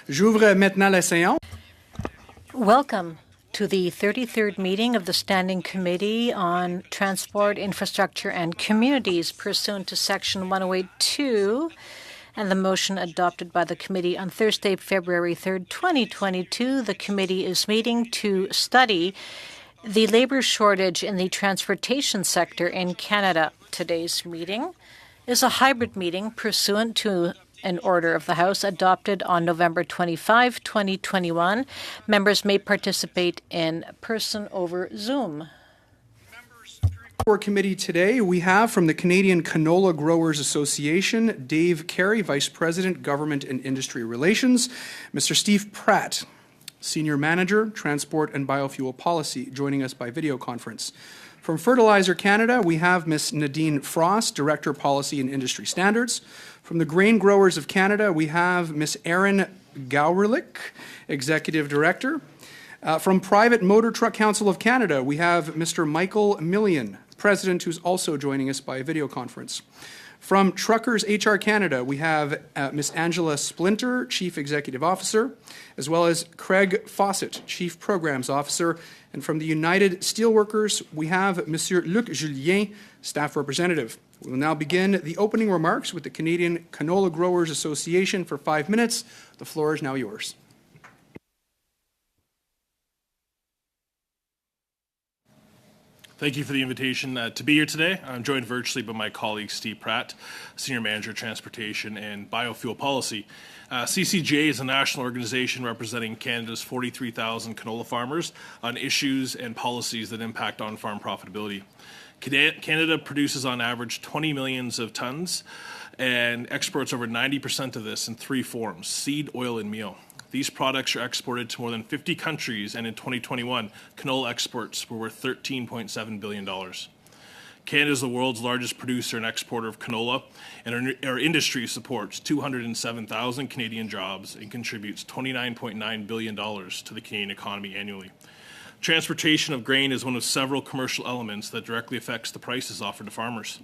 J'ouvre maintenant la séance. Welcome to the 33rd meeting of the Standing Committee on Transport, Infrastructure and Communities pursuant to Section 108.2 and the motion adopted by the committee on Thursday, February 3rd, 2022. The committee is meeting to study the labour shortage in the transportation sector in Canada. Today's meeting is a hybrid meeting pursuant to an order of the House adopted on November 25, 2021. Members may participate in person over Zoom. For committee today, we have from the Canadian Canola Growers Association, Dave Carey, Vice President, Government and Industry Relations, Mr. Steve Pratt, Senior Manager, Transport and Biofuel Policy, joining us by video conference. From Fertilizer Canada, we have Ms. Nadine Frost, Director, Policy and Industry Standards. From the Grain Growers of Canada, we have Ms. Erin Gowrilick, Executive Director. From Private Motor Truck Council of Canada, we have Mr. Michael Millian, President, who's also joining us by video conference. From Truckers HR Canada, we have Ms. Angela Splinter, Chief Executive Officer, as well as Craig Fawcett, Chief Programs Officer. And from the United Steelworkers, we have Monsieur Luc Julien, Staff Representative. We will now begin the opening remarks with the Canadian Canola Growers Association for 5 minutes. The floor is now yours. Thank you for the invitation to be here today. I'm joined virtually by my colleague Steve Pratt, Senior Manager, Transportation and Biofuel Policy. CCGA is a national organization representing Canada's 43,000 canola farmers on issues and policies that impact on-farm profitability. Canada produces on average 20 million of tons and exports over 90% of this in three forms: seed, oil, and meal. These products are exported to more than 50 countries, and in 2021, canola exports were worth $13.7 billion. Canada is the world's largest producer and exporter of canola, and our industry supports 207,000 Canadian jobs and contributes $29.9 billion to the Canadian economy annually. Transportation of grain is one of several commercial elements that directly affects the prices offered to farmers.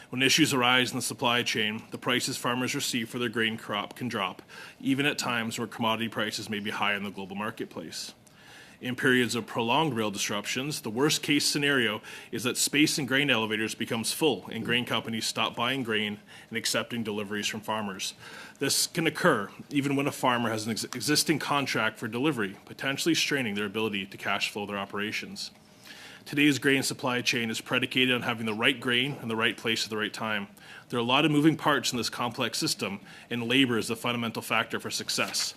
When issues arise in the supply chain, the prices farmers receive for their grain crop can drop, even at times where commodity prices may be high in the global marketplace. In periods of prolonged rail disruptions, the worst case scenario is that space in grain elevators becomes full and grain companies stop buying grain and accepting deliveries from farmers. This can occur even when a farmer has an existing contract for delivery, potentially straining their ability to cash flow their operations. Today's grain supply chain is predicated on having the right grain in the right place at the right time. There are a lot of moving parts in this complex system, and labor is the fundamental factor for success.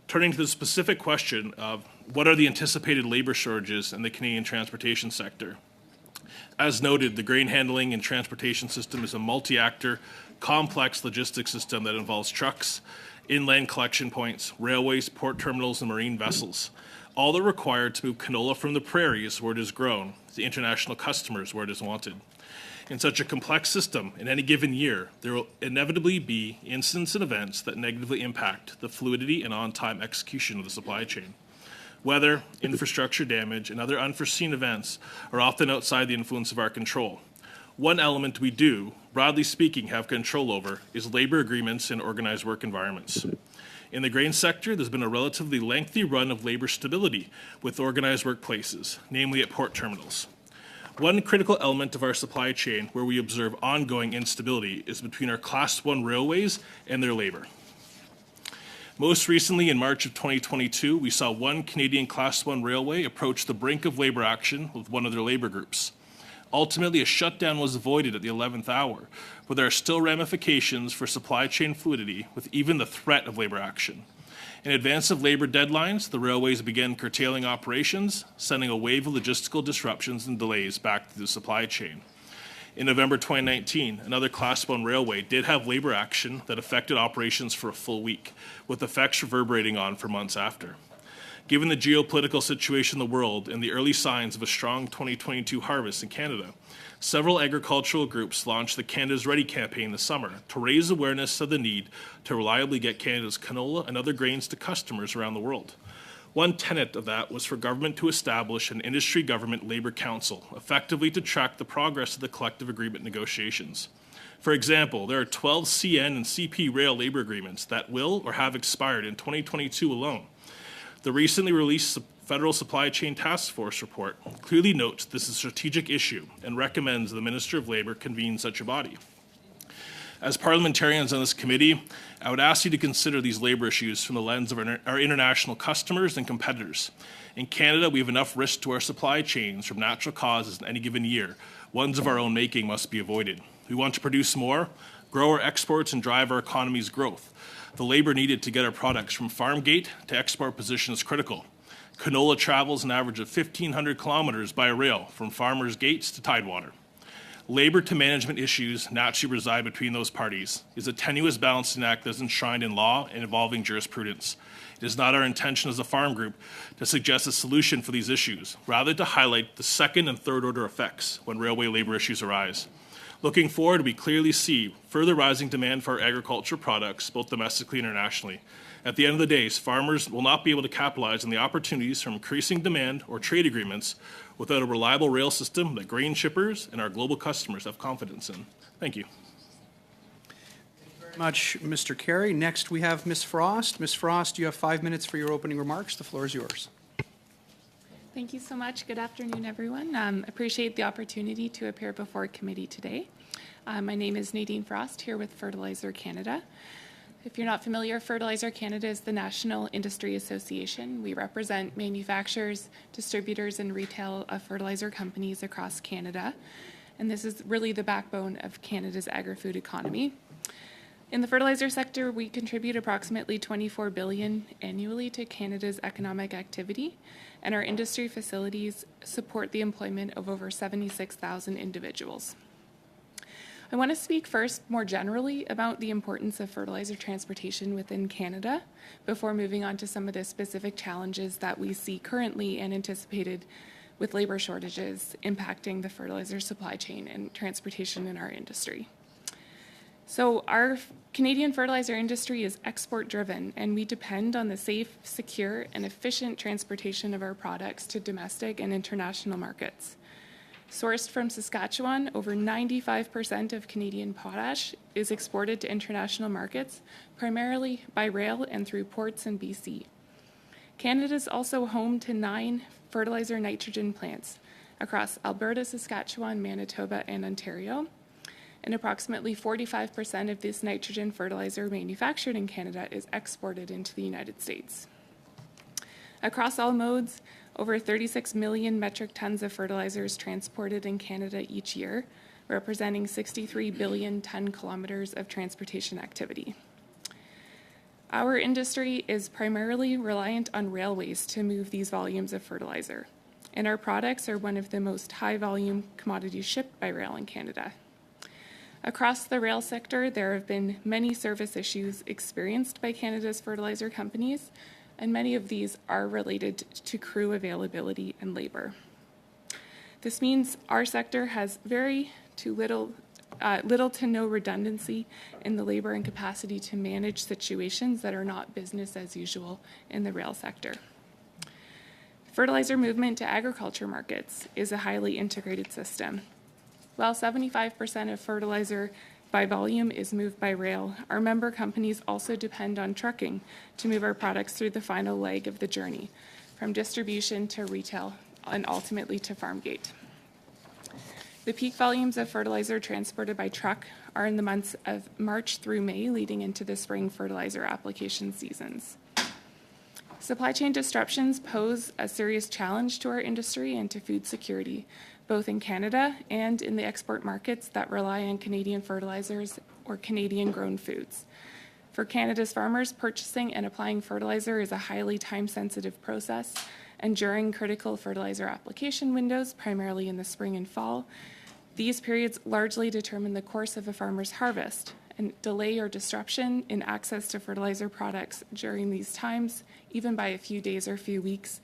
Turning to the specific question of what are the anticipated labor shortages in the Canadian transportation sector? As noted, the grain handling and transportation system is a multi-actor, complex logistics system that involves trucks, inland collection points, railways, port terminals, and marine vessels. All are required to move canola from the prairies where it is grown to international customers where it is wanted. In such a complex system, in any given year, there will inevitably be incidents and events that negatively impact the fluidity and on-time execution of the supply chain. Weather, infrastructure damage, and other unforeseen events are often outside the influence of our control. One element we do, broadly speaking, have control over is labor agreements in organized work environments. In the grain sector, there's been a relatively lengthy run of labor stability with organized workplaces, namely at port terminals. One critical element of our supply chain where we observe ongoing instability is between our Class 1 railways and their labor. Most recently, in March of 2022, we saw one Canadian Class 1 railway approach the brink of labor action with one of their labor groups. Ultimately, a shutdown was avoided at the 11th hour, but there are still ramifications for supply chain fluidity with even the threat of labor action. In advance of labor deadlines, the railways began curtailing operations, sending a wave of logistical disruptions and delays back to the supply chain. In November 2019, another Class 1 railway did have labor action that affected operations for a full week, with effects reverberating on for months after. Given the geopolitical situation in the world and the early signs of a strong 2022 harvest in Canada, several agricultural groups launched the Canada's Ready campaign this summer to raise awareness of the need to reliably get Canada's canola and other grains to customers around the world. One tenet of that was for government to establish an industry-government labor council, effectively to track the progress of the collective agreement negotiations. For example, there are 12 CN and CP rail labor agreements that will or have expired in 2022 alone. The recently released Federal Supply Chain Task Force report clearly notes this is a strategic issue and recommends the Minister of Labour convene such a body. As parliamentarians on this committee, I would ask you to consider these labour issues from the lens of our international customers and competitors. In Canada, we have enough risk to our supply chains from natural causes in any given year. Ones of our own making must be avoided. We want to produce more, grow our exports, and drive our economy's growth. The labour needed to get our products from farm gate to export position is critical. Canola travels an average of 1,500 kilometres by rail from farmers' gates to Tidewater. Labour to management issues naturally reside between those parties. It is a tenuous balancing act that is enshrined in law and evolving jurisprudence. It is not our intention as a farm group to suggest a solution for these issues, rather to highlight the second and third order effects when railway labour issues arise. Looking forward, we clearly see further rising demand for our agriculture products, both domestically and internationally. At the end of the day, farmers will not be able to capitalize on the opportunities from increasing demand or trade agreements without a reliable rail system that grain shippers and our global customers have confidence in. Thank you. Very much, Mr. Carey. Next, we have Ms. Frost. Ms. Frost, you have 5 minutes for your opening remarks. The floor is yours. Thank you so much. Good afternoon, everyone. Appreciate the opportunity to appear before committee today. My name is Nadine Frost, here with Fertilizer Canada. If you're not familiar, Fertilizer Canada is the National Industry Association. We represent manufacturers, distributors, and retail fertilizer companies across Canada. And this is really the backbone of Canada's agri-food economy. In the fertilizer sector, we contribute approximately $24 billion annually to Canada's economic activity, and our industry facilities support the employment of over 76,000 individuals. I want to speak first more generally about the importance of fertilizer transportation within Canada before moving on to some of the specific challenges that we see currently and anticipated with labor shortages impacting the fertilizer supply chain and transportation in our industry. So our Canadian fertilizer industry is export driven, and we depend on the safe, secure, and efficient transportation of our products to domestic and international markets. Sourced from Saskatchewan, over 95% of Canadian potash is exported to international markets, primarily by rail and through ports in BC. Canada is also home to 9 fertilizer nitrogen plants across Alberta, Saskatchewan, Manitoba, and Ontario. And approximately 45% of this nitrogen fertilizer manufactured in Canada is exported into the United States. Across all modes, over 36 million metric tons of fertilizer is transported in Canada each year, representing 63 billion ton kilometers of transportation activity. Our industry is primarily reliant on railways to move these volumes of fertilizer, and our products are one of the most high-volume commodities shipped by rail in Canada. Across the rail sector, there have been many service issues experienced by Canada's fertilizer companies, and many of these are related to crew availability and labor. This means our sector has little to no redundancy in the labor and capacity to manage situations that are not business as usual in the rail sector. Fertilizer movement to agriculture markets is a highly integrated system. While 75% of fertilizer by volume is moved by rail, our member companies also depend on trucking to move our products through the final leg of the journey, from distribution to retail and ultimately to farm gate. The peak volumes of fertilizer transported by truck are in the months of March through May, leading into the spring fertilizer application seasons. Supply chain disruptions pose a serious challenge to our industry and to food security, both in Canada and in the export markets that rely on Canadian fertilizers or Canadian-grown foods. For Canada's farmers, purchasing and applying fertilizer is a highly time-sensitive process, and during critical fertilizer application windows, primarily in the spring and fall, these periods largely determine the course of a farmer's harvest, and delay or disruption in access to fertilizer products during these times, even by a few days or a few weeks,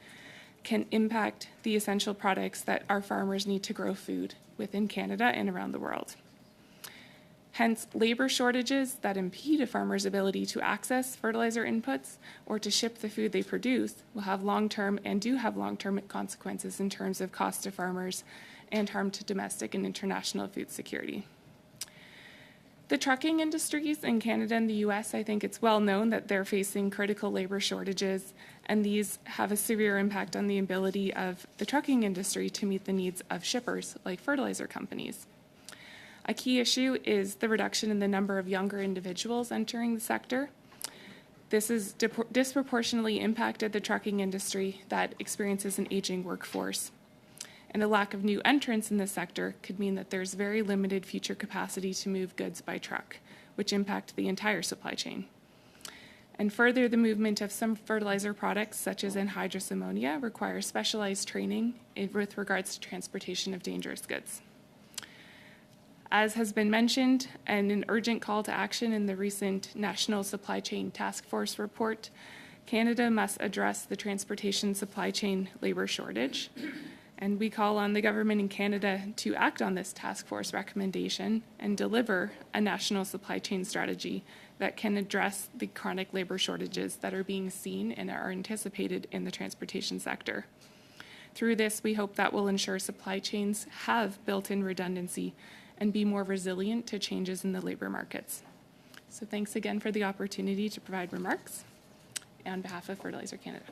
can impact the essential products that our farmers need to grow food within Canada and around the world. Hence, labor shortages that impede a farmer's ability to access fertilizer inputs or to ship the food they produce will have long-term and do have long-term consequences in terms of cost to farmers and harm to domestic and international food security. The trucking industries in Canada and the US, I think it's well known that they're facing critical labor shortages, and these have a severe impact on the ability of the trucking industry to meet the needs of shippers like fertilizer companies. A key issue is the reduction in the number of younger individuals entering the sector. This has disproportionately impacted the trucking industry that experiences an aging workforce. And a lack of new entrants in this sector could mean that there's very limited future capacity to move goods by truck, which impact the entire supply chain. And further, the movement of some fertilizer products, such as anhydrous ammonia, requires specialized training with regards to transportation of dangerous goods. As has been mentioned, and an urgent call to action in the recent National Supply Chain Task Force report, Canada must address the transportation supply chain labor shortage. And we call on the government in Canada to act on this task force recommendation and deliver a national supply chain strategy that can address the chronic labor shortages that are being seen and are anticipated in the transportation sector. Through this, we hope that will ensure supply chains have built-in redundancy and be more resilient to changes in the labor markets. So thanks again for the opportunity to provide remarks on behalf of Fertilizer Canada.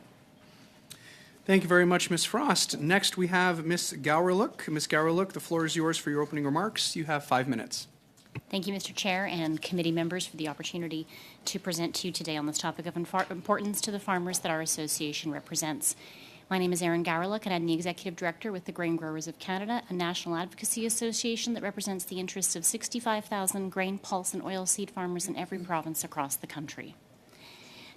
Thank you very much, Ms. Frost. Next, we have Ms. Gawryluk. Ms. Gawryluk, the floor is yours for your opening remarks. You have 5 minutes. Thank you, Mr. Chair and committee members, for the opportunity to present to you today on this topic of importance to the farmers that our association represents. My name is Erin Gawryluk, and I'm the Executive Director with the Grain Growers of Canada, a national advocacy association that represents the interests of 65,000 grain, pulse, and oilseed farmers in every province across the country.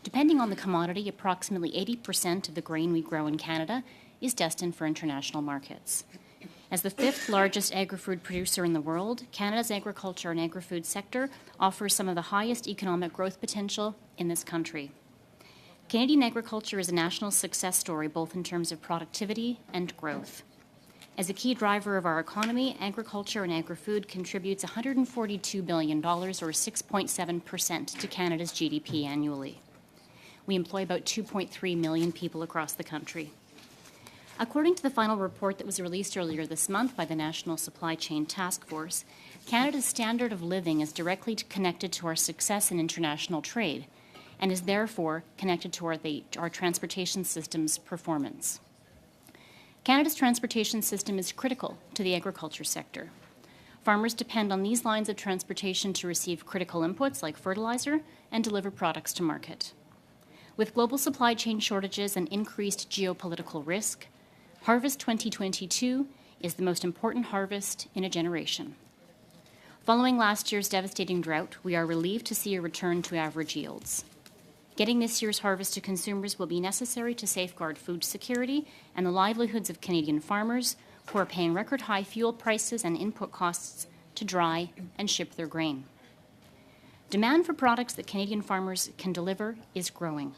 Depending on the commodity, approximately 80% of the grain we grow in Canada is destined for international markets. As the 5th largest agri-food producer in the world, Canada's agriculture and agri-food sector offers some of the highest economic growth potential in this country. Canadian agriculture is a national success story both in terms of productivity and growth. As a key driver of our economy, agriculture and agri-food contributes $142 billion, or 6.7%, to Canada's GDP annually. We employ about 2.3 million people across the country. According to the final report that was released earlier this month by the National Supply Chain Task Force, Canada's standard of living is directly connected to our success in international trade and is therefore connected to our transportation system's performance. Canada's transportation system is critical to the agriculture sector. Farmers depend on these lines of transportation to receive critical inputs like fertilizer and deliver products to market. With global supply chain shortages and increased geopolitical risk, Harvest 2022 is the most important harvest in a generation. Following last year's devastating drought, we are relieved to see a return to average yields. Getting this year's harvest to consumers will be necessary to safeguard food security and the livelihoods of Canadian farmers who are paying record high fuel prices and input costs to dry and ship their grain. Demand for products that Canadian farmers can deliver is growing.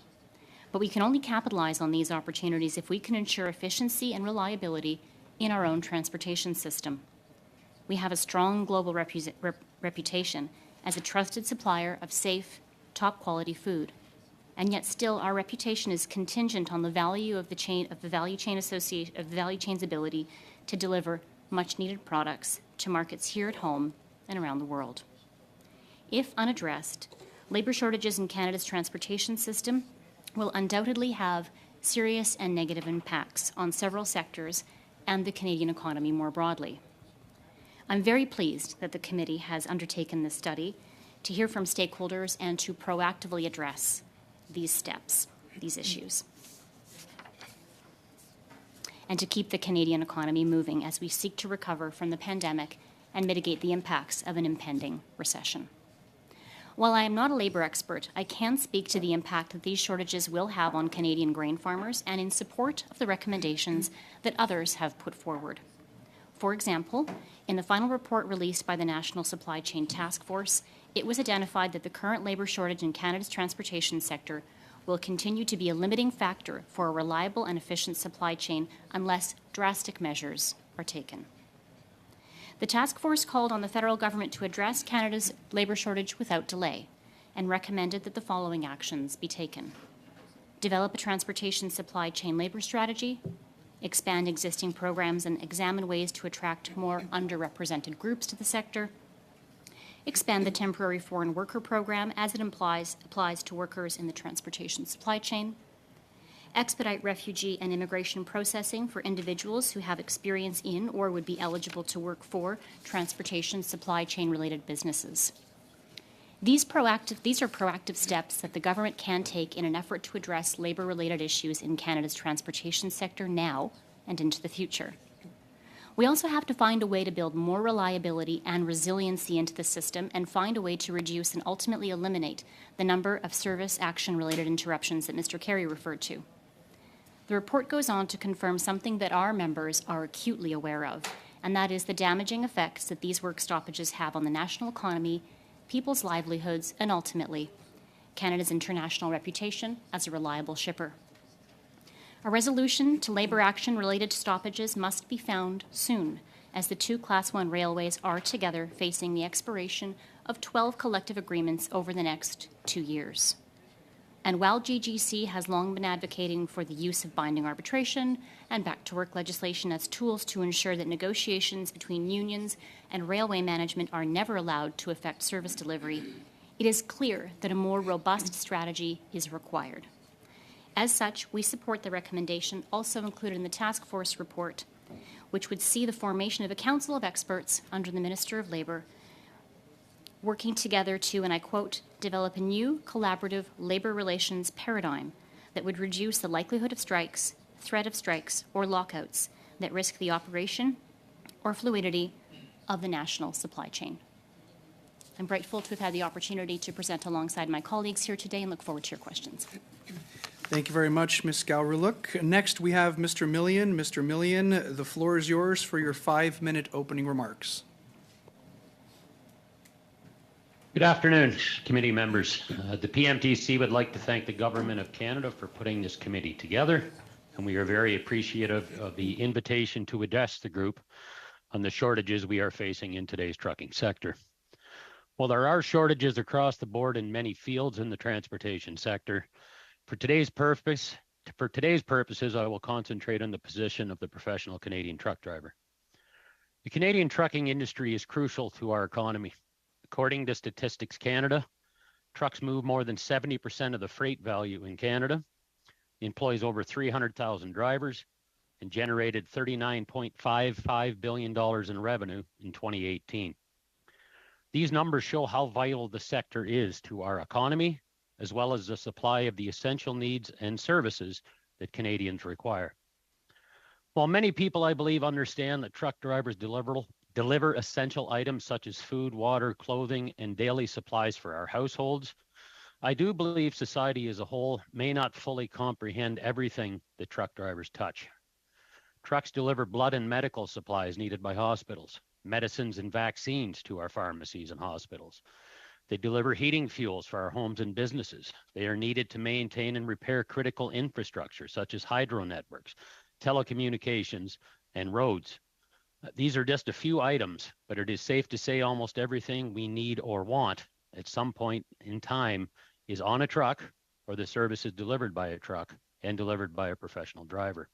But we can only capitalize on these opportunities if we can ensure efficiency and reliability in our own transportation system. We have a strong global reputation as a trusted supplier of safe, top-quality food, and yet still our reputation is contingent on the value of the value chain's ability to deliver much-needed products to markets here at home and around the world. If unaddressed, labor shortages in Canada's transportation system will undoubtedly have serious and negative impacts on several sectors and the Canadian economy more broadly. I'm very pleased that the committee has undertaken this study to hear from stakeholders and to proactively address these issues, and to keep the Canadian economy moving as we seek to recover from the pandemic and mitigate the impacts of an impending recession. While I am not a labour expert, I can speak to the impact that these shortages will have on Canadian grain farmers and in support of the recommendations that others have put forward. For example, in the final report released by the National Supply Chain Task Force, it was identified that the current labour shortage in Canada's transportation sector will continue to be a limiting factor for a reliable and efficient supply chain unless drastic measures are taken. The task force called on the federal government to address Canada's labour shortage without delay and recommended that the following actions be taken: develop a transportation supply chain labour strategy, expand existing programs and examine ways to attract more underrepresented groups to the sector, expand the temporary foreign worker program as it applies to workers in the transportation supply chain, expedite refugee and immigration processing for individuals who have experience in or would be eligible to work for transportation supply chain related businesses. These are proactive steps that the government can take in an effort to address labour-related issues in Canada's transportation sector now and into the future. We also have to find a way to build more reliability and resiliency into the system and find a way to reduce and ultimately eliminate the number of service action-related interruptions that Mr. Carey referred to. The report goes on to confirm something that our members are acutely aware of, and that is the damaging effects that these work stoppages have on the national economy, people's livelihoods, and ultimately, Canada's international reputation as a reliable shipper. A resolution to labour action related to stoppages must be found soon, as the two Class 1 railways are together facing the expiration of 12 collective agreements over the next 2 years. And while GGC has long been advocating for the use of binding arbitration and back-to-work legislation as tools to ensure that negotiations between unions and railway management are never allowed to affect service delivery, it is clear that a more robust strategy is required. As such, we support the recommendation also included in the task force report, which would see the formation of a council of experts under the Minister of Labour working together to, and I quote, develop a new collaborative labour relations paradigm that would reduce the likelihood of strikes, threat of strikes, or lockouts that risk the operation or fluidity of the national supply chain. I'm grateful to have had the opportunity to present alongside my colleagues here today and look forward to your questions. Thank you very much, Ms. Gawryluk. Next, we have Mr. Millian. Mr. Millian, the floor is yours for your 5-minute opening remarks. Good afternoon, committee members. The PMTC would like to thank the Government of Canada for putting this committee together, and we are very appreciative of the invitation to address the group on the shortages we are facing in today's trucking sector. While there are shortages across the board in many fields in the transportation sector, for today's purposes, I will concentrate on the position of the professional Canadian truck driver. The Canadian trucking industry is crucial to our economy. According to Statistics Canada, trucks move more than 70% of the freight value in Canada, employs over 300,000 drivers, and generated $39.55 billion in revenue in 2018. These numbers show how vital the sector is to our economy, as well as the supply of the essential needs and services that Canadians require. While many people, I believe, understand that truck drivers deliver essential items such as food, water, clothing, and daily supplies for our households, I do believe society as a whole may not fully comprehend everything that truck drivers touch. Trucks deliver blood and medical supplies needed by hospitals, medicines and vaccines to our pharmacies and hospitals. They deliver heating fuels for our homes and businesses. They are needed to maintain and repair critical infrastructure such as hydro networks, telecommunications, and roads. These are just a few items, but it is safe to say almost everything we need or want at some point in time is on a truck, or the service is delivered by a truck and delivered by a professional driver.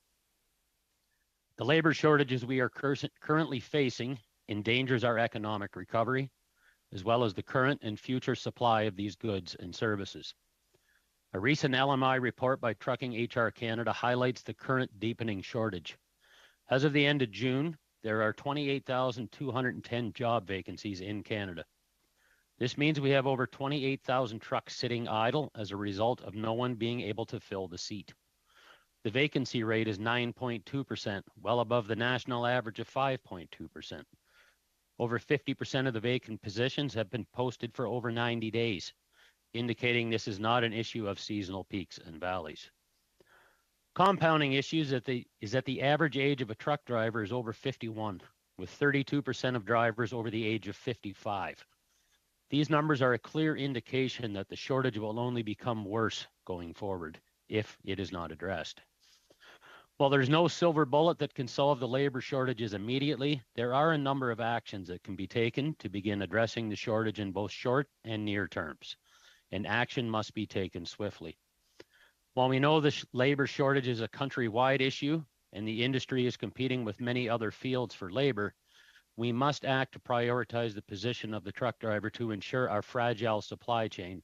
The labor shortages we are currently facing endangers our economic recovery, as well as the current and future supply of these goods and services. A recent LMI report by Trucking HR Canada highlights the current deepening shortage. As of the end of June, there are 28,210 job vacancies in Canada. This means we have over 28,000 trucks sitting idle as a result of no one being able to fill the seat. The vacancy rate is 9.2%, well above the national average of 5.2%. Over 50% of the vacant positions have been posted for over 90 days, indicating this is not an issue of seasonal peaks and valleys. Compounding issues is that the average age of a truck driver is over 51, with 32% of drivers over the age of 55. These numbers are a clear indication that the shortage will only become worse going forward if it is not addressed. While there's no silver bullet that can solve the labor shortages immediately, there are a number of actions that can be taken to begin addressing the shortage in both short and near terms, and action must be taken swiftly. While we know the labor shortage is a countrywide issue and the industry is competing with many other fields for labor, We must act to prioritize the position of the truck driver to ensure our fragile supply chain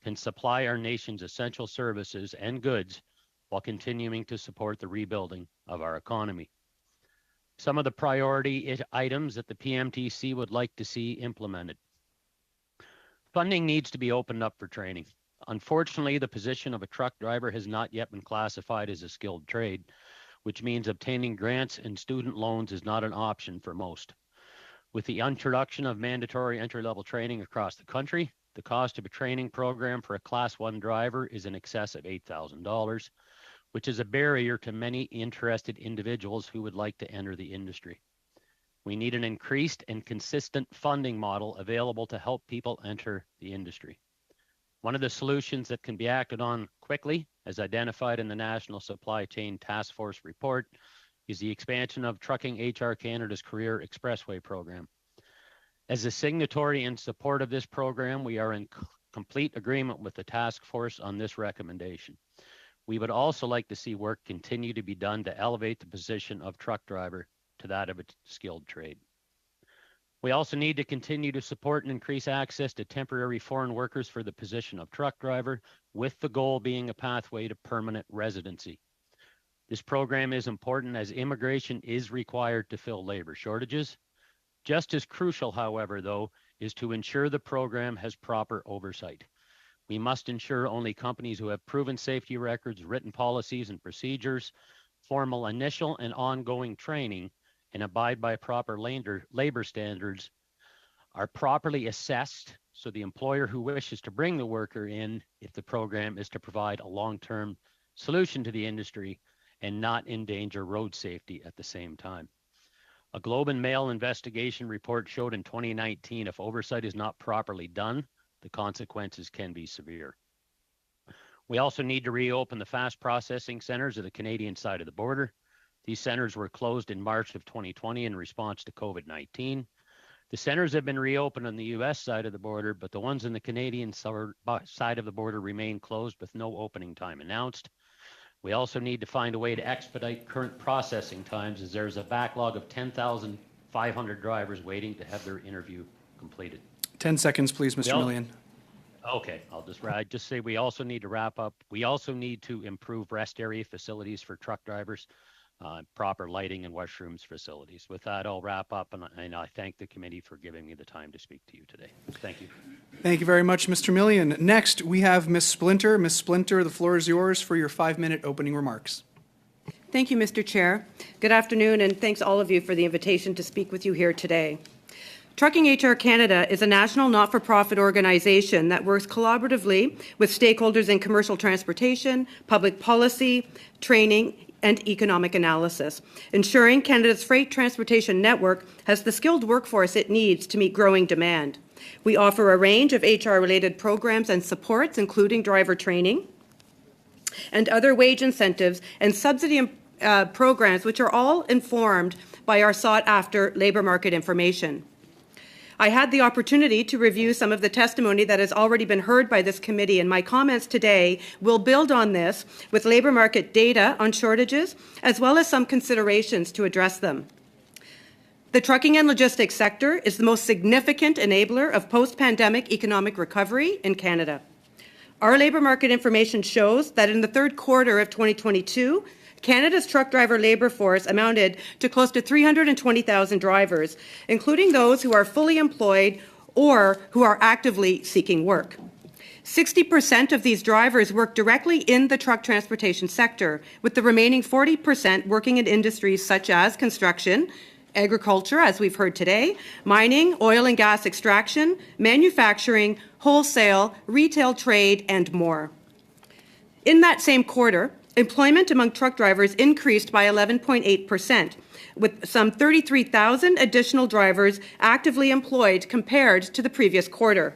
can supply our nation's essential services and goods while continuing to support the rebuilding of our economy. Some of the priority items that the PMTC would like to see implemented. Funding needs to be opened up for training. Unfortunately, the position of a truck driver has not yet been classified as a skilled trade, which means obtaining grants and student loans is not an option for most. With the introduction of mandatory entry-level training across the country, the cost of a training program for a Class 1 driver is in excess of $8,000, which is a barrier to many interested individuals who would like to enter the industry. We need an increased and consistent funding model available to help people enter the industry. One of the solutions that can be acted on quickly, as identified in the National Supply Chain Task Force report, is the expansion of Trucking HR Canada's Career Expressway program. As a signatory in support of this program, we are in complete agreement with the task force on this recommendation. We would also like to see work continue to be done to elevate the position of truck driver to that of a skilled trade. We also need to continue to support and increase access to temporary foreign workers for the position of truck driver, with the goal being a pathway to permanent residency. This program is important as immigration is required to fill labor shortages. Just as crucial, however, though, is to ensure the program has proper oversight. We must ensure only companies who have proven safety records, written policies and procedures, formal initial and ongoing training, and abide by proper labor standards are properly assessed, so the employer who wishes to bring the worker in, if the program is to provide a long-term solution to the industry and not endanger road safety at the same time. A Globe and Mail investigation report showed in 2019 if oversight is not properly done, the consequences can be severe. We also need to reopen the fast processing centers of the Canadian side of the border. These centers were closed in March of 2020 in response to COVID-19. The centers have been reopened on the U.S. side of the border, but the ones in the Canadian side of the border remain closed with no opening time announced. We also need to find a way to expedite current processing times, as there's a backlog of 10,500 drivers waiting to have their interview completed. 10 seconds, please, Mr. Millian. Okay, I'll just say we also need to wrap up. We also need to improve rest area facilities for truck drivers, proper lighting and washrooms facilities. With that, I'll wrap up, and I thank the committee for giving me the time to speak to you today. Thank you. Thank you very much, Mr. Millian. Next, we have Ms. Splinter. Ms. Splinter, the floor is yours for your 5-minute opening remarks. Thank you, Mr. Chair. Good afternoon, and thanks all of you for the invitation to speak with you here today. Trucking HR Canada is a national not-for-profit organization that works collaboratively with stakeholders in commercial transportation, public policy, training, and economic analysis, ensuring Canada's freight transportation network has the skilled workforce it needs to meet growing demand. We offer a range of HR-related programs and supports, including driver training and other wage incentives and subsidy programs, which are all informed by our sought-after labour market information. I had the opportunity to review some of the testimony that has already been heard by this committee, and my comments today will build on this with labour market data on shortages, as well as some considerations to address them. The trucking and logistics sector is the most significant enabler of post-pandemic economic recovery in Canada. Our labour market information shows that in the third quarter of 2022, Canada's truck driver labour force amounted to close to 320,000 drivers, including those who are fully employed or who are actively seeking work. 60% of these drivers work directly in the truck transportation sector, with the remaining 40% working in industries such as construction, agriculture, as we've heard today, mining, oil and gas extraction, manufacturing, wholesale, retail trade, and more. In that same quarter, employment among truck drivers increased by 11.8%, with some 33,000 additional drivers actively employed compared to the previous quarter.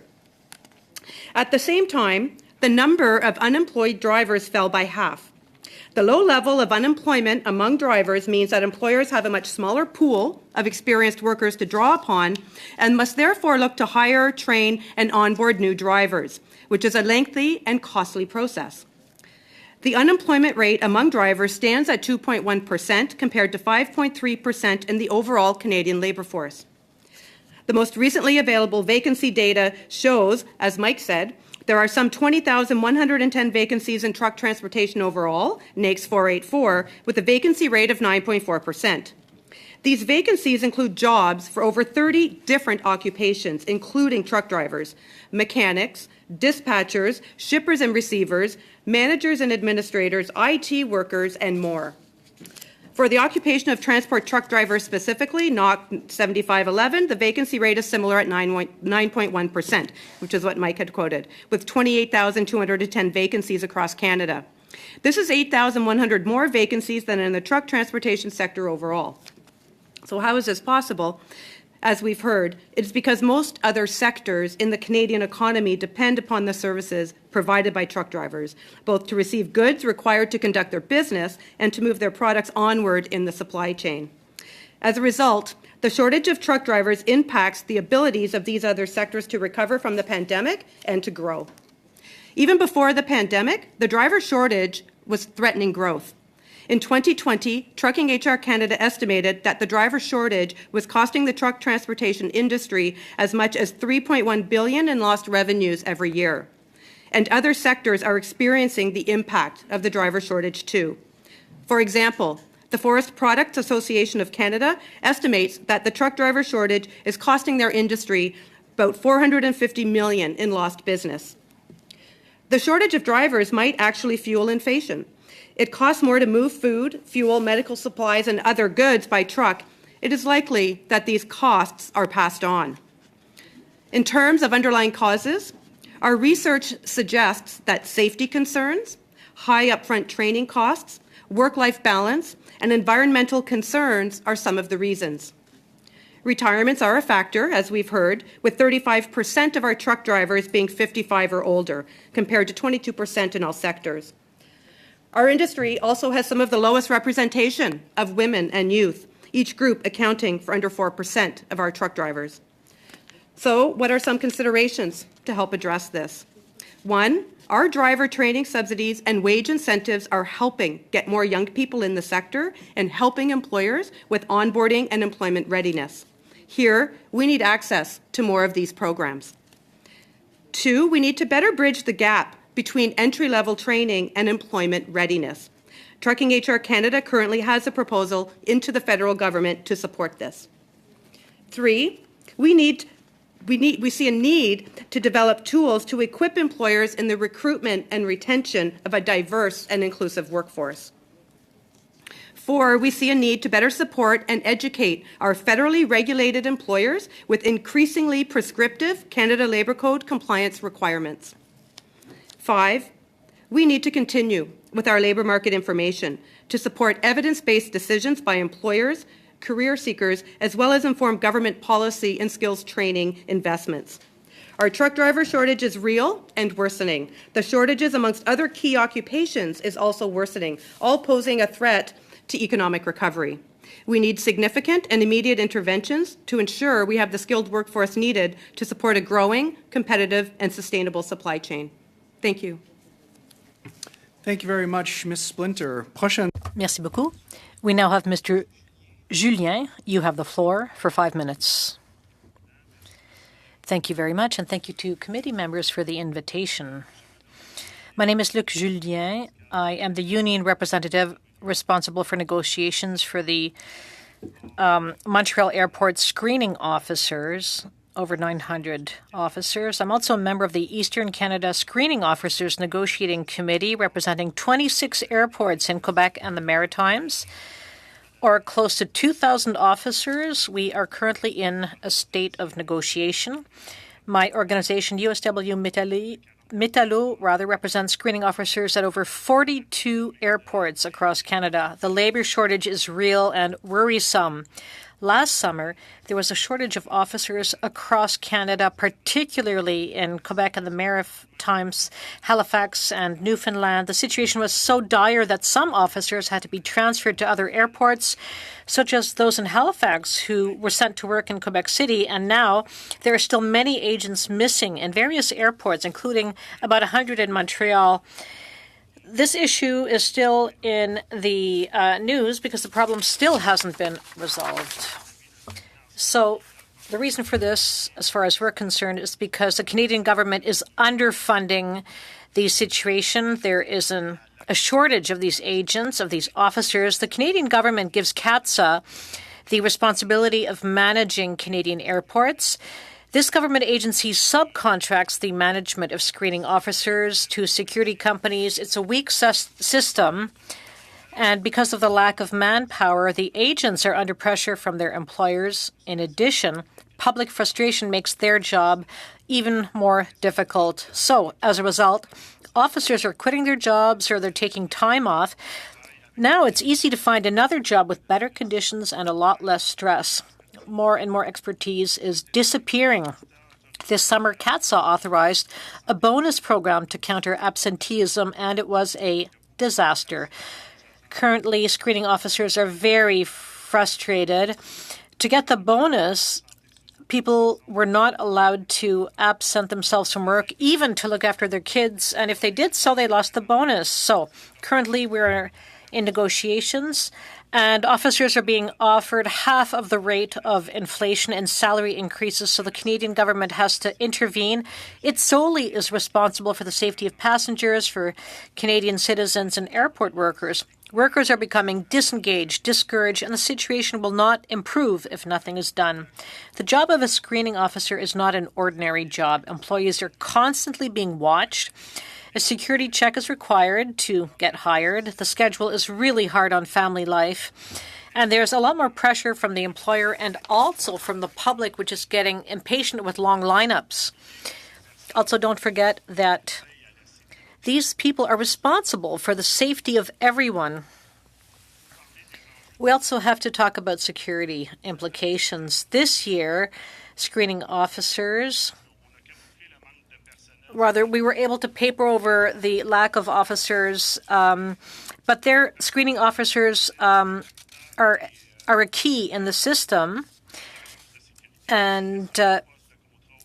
At the same time, the number of unemployed drivers fell by half. The low level of unemployment among drivers means that employers have a much smaller pool of experienced workers to draw upon and must therefore look to hire, train, and onboard new drivers, which is a lengthy and costly process. The unemployment rate among drivers stands at 2.1% compared to 5.3% in the overall Canadian labour force. The most recently available vacancy data shows, as Mike said, there are some 20,110 vacancies in truck transportation overall, NAICS 484, with a vacancy rate of 9.4%. These vacancies include jobs for over 30 different occupations, including truck drivers, mechanics, dispatchers, shippers and receivers, managers and administrators, IT workers, and more. For the occupation of transport truck drivers specifically, NOC 7511, the vacancy rate is similar at 9.1%, which is what Mike had quoted, with 28,210 vacancies across Canada. This is 8,100 more vacancies than in the truck transportation sector overall. So how is this possible? As we've heard, it's because most other sectors in the Canadian economy depend upon the services provided by truck drivers, both to receive goods required to conduct their business and to move their products onward in the supply chain. As a result, the shortage of truck drivers impacts the abilities of these other sectors to recover from the pandemic and to grow. Even before the pandemic, the driver shortage was threatening growth. In 2020, Trucking HR Canada estimated that the driver shortage was costing the truck transportation industry as much as $3.1 billion in lost revenues every year. And other sectors are experiencing the impact of the driver shortage too. For example, the Forest Products Association of Canada estimates that the truck driver shortage is costing their industry about $450 million in lost business. The shortage of drivers might actually fuel inflation. It costs more to move food, fuel, medical supplies, and other goods by truck. It is likely that these costs are passed on. In terms of underlying causes, our research suggests that safety concerns, high upfront training costs, work-life balance, and environmental concerns are some of the reasons. Retirements are a factor, as we've heard, with 35% of our truck drivers being 55 or older, compared to 22% in all sectors. Our industry also has some of the lowest representation of women and youth, each group accounting for under 4% of our truck drivers. So, what are some considerations to help address this? One, our driver training subsidies and wage incentives are helping get more young people in the sector and helping employers with onboarding and employment readiness. Here, we need access to more of these programs. Two, we need to better bridge the gap between entry-level training and employment readiness. Trucking HR Canada currently has a proposal into the federal government to support this. Three, we see a need to develop tools to equip employers in the recruitment and retention of a diverse and inclusive workforce. Four, we see a need to better support and educate our federally regulated employers with increasingly prescriptive Canada Labour Code compliance requirements. Five, we need to continue with our labour market information to support evidence-based decisions by employers, career seekers, as well as inform government policy and skills training investments. Our truck driver shortage is real and worsening. The shortages amongst other key occupations is also worsening, all posing a threat to economic recovery. We need significant and immediate interventions to ensure we have the skilled workforce needed to support a growing, competitive, and sustainable supply chain. Thank you. Thank you very much, Ms. Splinter. Prochaine. Merci beaucoup. We now have Mr. Julien. You have the floor for 5 minutes. Thank you very much, and thank you to committee members for the invitation. My name is Luc Julien. I am the union representative responsible for negotiations for the Montreal Airport screening officers, over 900 officers. I'm also a member of the Eastern Canada Screening Officers Negotiating Committee, representing 26 airports in Quebec and the Maritimes, or close to 2,000 officers. We are currently in a state of negotiation. My organization, USW Metallo, represents screening officers at over 42 airports across Canada. The labour shortage is real and worrisome. Last summer, there was a shortage of officers across Canada, particularly in Quebec and the Maritimes, Halifax and Newfoundland. The situation was so dire that some officers had to be transferred to other airports, such as those in Halifax who were sent to work in Quebec City. And now there are still many agents missing in various airports, including about 100 in Montreal. This issue is still in the news because the problem still hasn't been resolved. So The reason for this, as far as we're concerned, is because the Canadian government is underfunding the situation. There is a shortage of these agents, of these officers. The Canadian government gives CATSA the responsibility of managing Canadian airports. This government agency subcontracts the management of screening officers to security companies. It's a weak system, and because of the lack of manpower, the agents are under pressure from their employers. In addition, public frustration makes their job even more difficult. So, as a result, officers are quitting their jobs or they're taking time off. Now it's easy to find another job with better conditions and a lot less stress. More and more expertise is disappearing. This summer, CATSA authorized a bonus program to counter absenteeism, and it was a disaster. Currently, screening officers are very frustrated. To get the bonus, people were not allowed to absent themselves from work, even to look after their kids, and if they did so, they lost the bonus. So currently, we're in negotiations, and officers are being offered half of the rate of inflation and salary increases, so the Canadian government has to intervene. It solely is responsible for the safety of passengers, for Canadian citizens and airport workers. Workers are becoming disengaged, discouraged, and the situation will not improve if nothing is done. The job of a screening officer is not an ordinary job. Employees are constantly being watched. A security check is required to get hired. The schedule is really hard on family life. And there's a lot more pressure from the employer and also from the public, which is getting impatient with long lineups. Also, don't forget that these people are responsible for the safety of everyone. We also have to talk about security implications. This year, screening officers, we were able to paper over the lack of officers, but their screening officers are a key in the system, and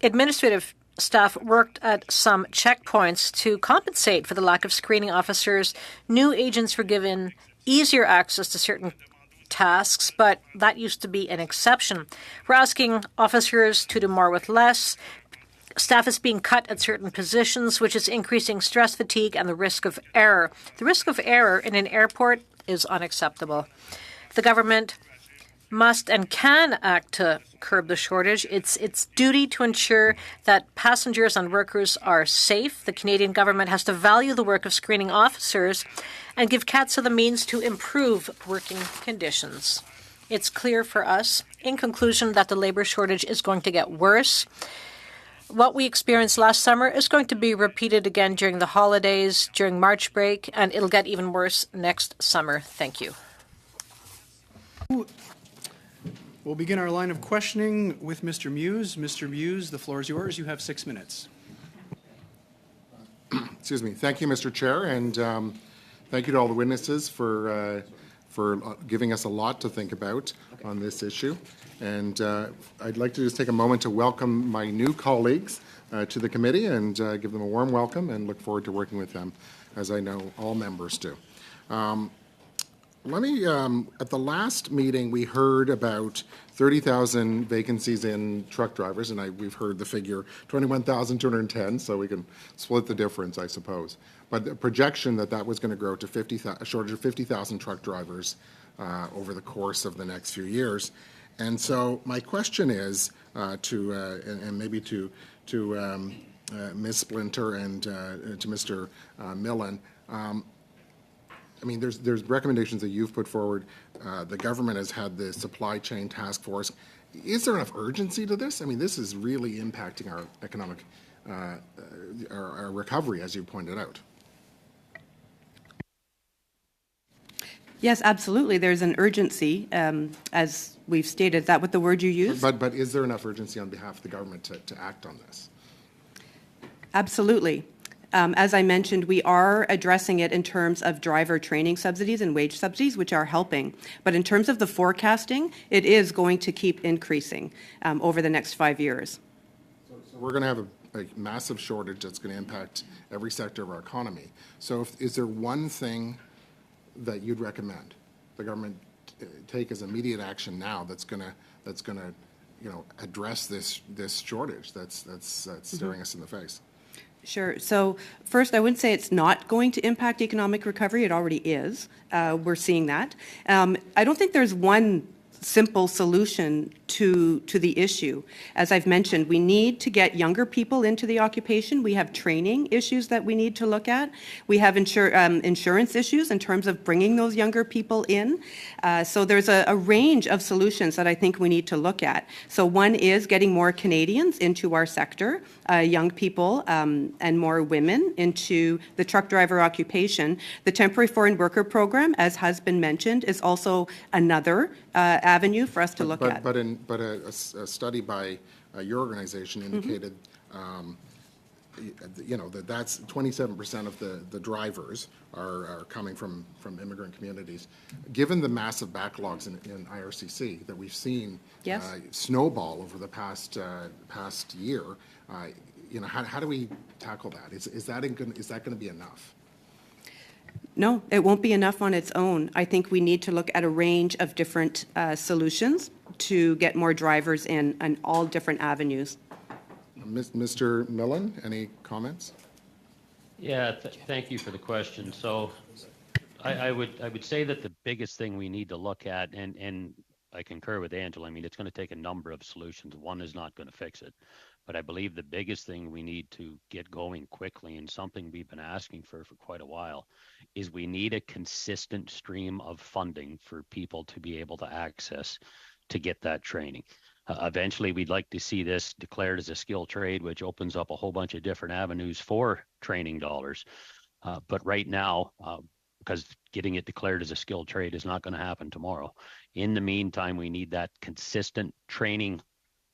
administrative staff worked at some checkpoints to compensate for the lack of screening officers. New agents were given easier access to certain tasks, but that used to be an exception. We're asking officers to do more with less. Staff is being cut at certain positions, which is increasing stress fatigue and the risk of error. The risk of error in an airport is unacceptable. The government must and can act to curb the shortage. It's its duty to ensure that passengers and workers are safe. The Canadian government has to value the work of screening officers and give CATSA the means to improve working conditions. It's clear for us, in conclusion, that the labour shortage is going to get worse. What we experienced last summer is going to be repeated again during the holidays, during March break, and it'll get even worse next summer. Thank you. We'll begin our line of questioning with Mr. Muse. Mr. Muse, the floor is yours. You have 6 minutes. Excuse me. Thank you, Mr. Chair, and thank you to all the witnesses for giving us a lot to think about on this issue. And I'd like to just take a moment to welcome my new colleagues to the committee and give them a warm welcome and look forward to working with them, as I know all members do. At the last meeting, we heard about 30,000 vacancies in truck drivers, and we've heard the figure 21,210, so we can split the difference, I suppose. But the projection that was going to grow to a shortage of 50,000 truck drivers over the course of the next few years. And so my question is and maybe to Ms. Splinter and to Mr. Millen, I mean, there's recommendations that you've put forward. The government has had the supply chain task force. Is there enough urgency to this? I mean, this is really impacting our economic, our recovery, as you pointed out. Yes, absolutely. There's an urgency, as we've stated. Is that what the word you used? But is there enough urgency on behalf of the government to act on this? Absolutely. As I mentioned, we are addressing it in terms of driver training subsidies and wage subsidies, which are helping. But in terms of the forecasting, it is going to keep increasing over the next 5 years. So we're going to have a massive shortage that's going to impact every sector of our economy. So is there one thing that you'd recommend the government take as immediate action now that's going to address this shortage that's staring us in the face? Sure. So first, I wouldn't say it's not going to impact economic recovery. It already is. We're seeing that. I don't think there's one simple solution to the issue. As I've mentioned, we need to get younger people into the occupation. We have training issues that we need to look at. We have insurance issues in terms of bringing those younger people in. So there's a range of solutions that I think we need to look at. So one is getting more Canadians into our sector, young people and more women into the truck driver occupation. The Temporary Foreign Worker Program, as has been mentioned, is also another avenue for us to look at. But a study by your organization indicated, that that's 27% of the drivers are coming from immigrant communities. Given the massive backlogs in IRCC that we've seen snowball over the past year, how do we tackle that? Is that going to be enough? No, it won't be enough on its own. I think we need to look at a range of different solutions to get more drivers in on all different avenues. Mr. Millen, any comments? Yeah, thank you for the question. So I would say that the biggest thing we need to look at, and I concur with Angela, I mean, it's going to take a number of solutions. One is not going to fix it. But I believe the biggest thing we need to get going quickly, and something we've been asking for quite a while, is we need a consistent stream of funding for people to be able to access to get that training. Eventually, we'd like to see this declared as a skilled trade, which opens up a whole bunch of different avenues for training dollars. But right now, because getting it declared as a skilled trade is not going to happen tomorrow. In the meantime, we need that consistent training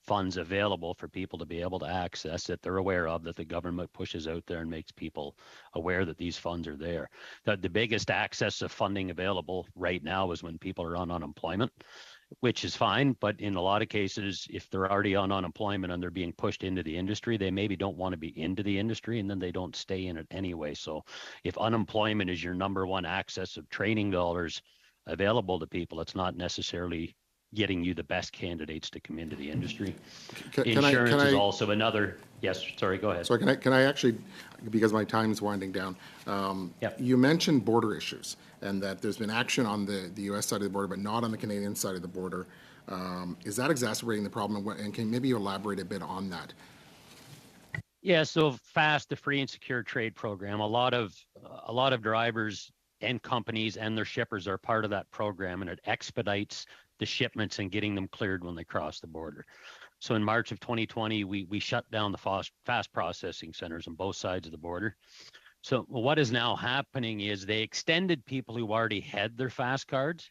funds available for people to be able to access, that they're aware of, that the government pushes out there and makes people aware that these funds are there. The biggest access of funding available right now is when people are on unemployment, which is fine. But in a lot of cases, if they're already on unemployment and they're being pushed into the industry, they maybe don't want to be into the industry, and then they don't stay in it anyway. So if unemployment is your number one access of training dollars available to people, it's not necessarily getting you the best candidates to come into the industry. Insurance is also another. Yes, sorry, go ahead. So can I actually, because my time is winding down, you mentioned border issues and that there's been action on the U.S. side of the border, but not on the Canadian side of the border. Is that exacerbating the problem? And can maybe you elaborate a bit on that? Yeah, so FAST, the Free and Secure Trade Program, a lot of drivers and companies and their shippers are part of that program, and it expedites the shipments and getting them cleared when they cross the border. So in March of 2020, we shut down the fast processing centers on both sides of the border. So what is now happening is they extended people who already had their fast cards,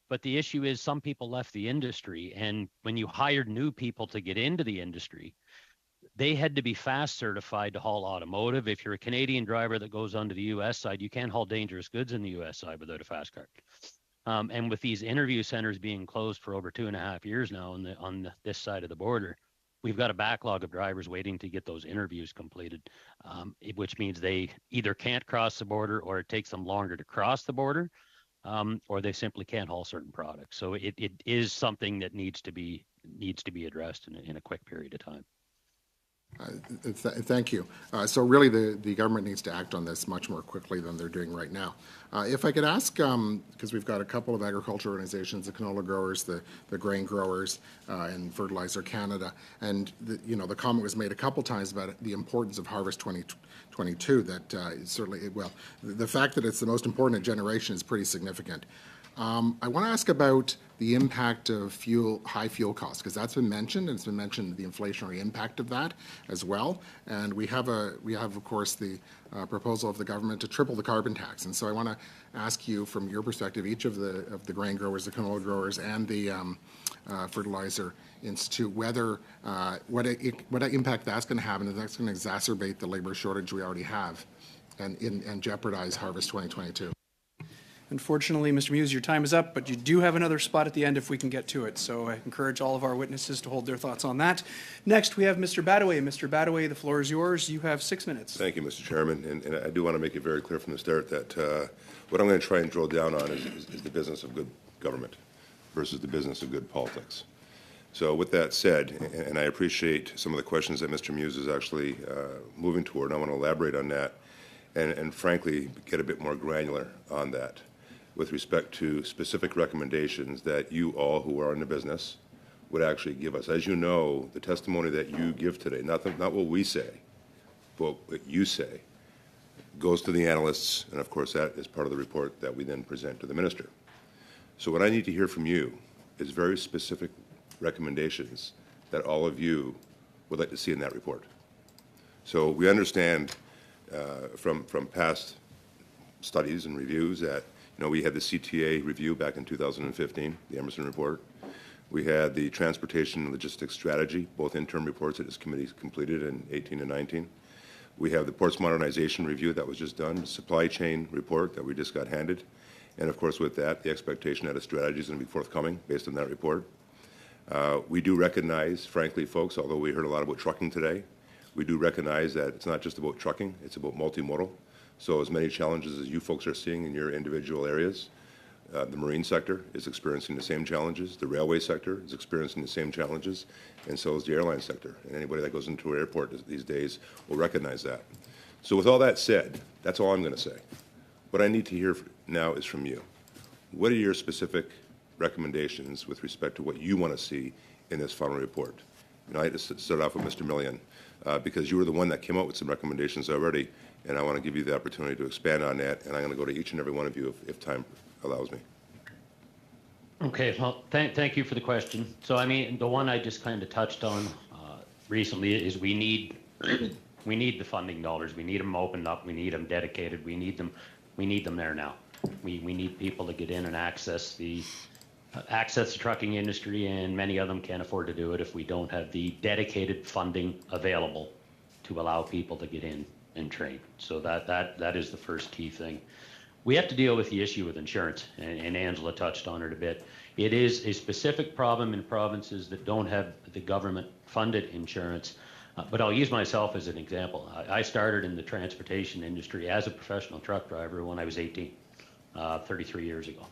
but the issue is some people left the industry, and when you hired new people to get into the industry, they had to be fast certified to haul automotive. If you're a Canadian driver that goes onto the U.S. side, you can't haul dangerous goods in the U.S. side without a fast card. And with these interview centers being closed for over 2.5 years now on this side of the border, we've got a backlog of drivers waiting to get those interviews completed, which means they either can't cross the border, or it takes them longer to cross the border, or they simply can't haul certain products. So it is something that needs to be addressed in a quick period of time. Thank you. So really the government needs to act on this much more quickly than they're doing right now. If I could ask, because we've got a couple of agriculture organizations, the canola growers, the grain growers, and Fertilizer Canada, and the comment was made a couple times about the importance of Harvest 2022, that certainly, well, the fact that it's the most important generation is pretty significant. I want to ask about the impact of high fuel costs, because that's been mentioned, and it's been mentioned the inflationary impact of that as well. And we have of course the proposal of the government to triple the carbon tax. And so I want to ask you, from your perspective, each of the grain growers, the canola growers, and the Fertilizer Institute, what impact that's going to have, and if that's going to exacerbate the labor shortage we already have, and jeopardize Harvest 2022. Unfortunately, Mr. Muse, your time is up, but you do have another spot at the end if we can get to it. So I encourage all of our witnesses to hold their thoughts on that. Next, we have Mr. Badaway. Mr. Badaway, the floor is yours. You have 6 minutes. Thank you, Mr. Chairman. And I do want to make it very clear from the start that what I'm going to try and drill down on is the business of good government versus the business of good politics. So with that said, and I appreciate some of the questions that Mr. Muse is actually moving toward, and I want to elaborate on that and frankly get a bit more granular on that with respect to specific recommendations that you all who are in the business would actually give us. As you know, the testimony that you give today, not what we say, but what you say, goes to the analysts, and of course that is part of the report that we then present to the minister. So what I need to hear from you is very specific recommendations that all of you would like to see in that report. So we understand from past studies and reviews that, we had the CTA review back in 2015, the Emerson report. We had the Transportation and Logistics Strategy, both interim reports that this committee completed in 18 and 19. We have the Ports Modernization Review that was just done, the Supply Chain Report that we just got handed. And of course, with that, the expectation that a strategy is going to be forthcoming based on that report. We do recognize, frankly, folks, although we heard a lot about trucking today, we do recognize that it's not just about trucking, it's about multimodal. So as many challenges as you folks are seeing in your individual areas, the marine sector is experiencing the same challenges, the railway sector is experiencing the same challenges, and so is the airline sector. And anybody that goes into an airport these days will recognize that. So with all that said, that's all I'm going to say. What I need to hear now is from you. What are your specific recommendations with respect to what you want to see in this final report? I had to start off with Mr. Millian because you were the one that came out with some recommendations already, and I want to give you the opportunity to expand on that, and I'm going to go to each and every one of you if time allows me. Okay, well, thank you for the question. So, the one I just kind of touched on recently is we need the funding dollars. We need them opened up. We need them dedicated. We need them there now. We need people to get in and access the trucking industry, and many of them can't afford to do it if we don't have the dedicated funding available to allow people to get in and train. So that is the first key thing. We have to deal with the issue with insurance, and Angela touched on it a bit. It is a specific problem in provinces that don't have the government-funded insurance. But I'll use myself as an example. I started in the transportation industry as a professional truck driver when I was 18, 33 years ago.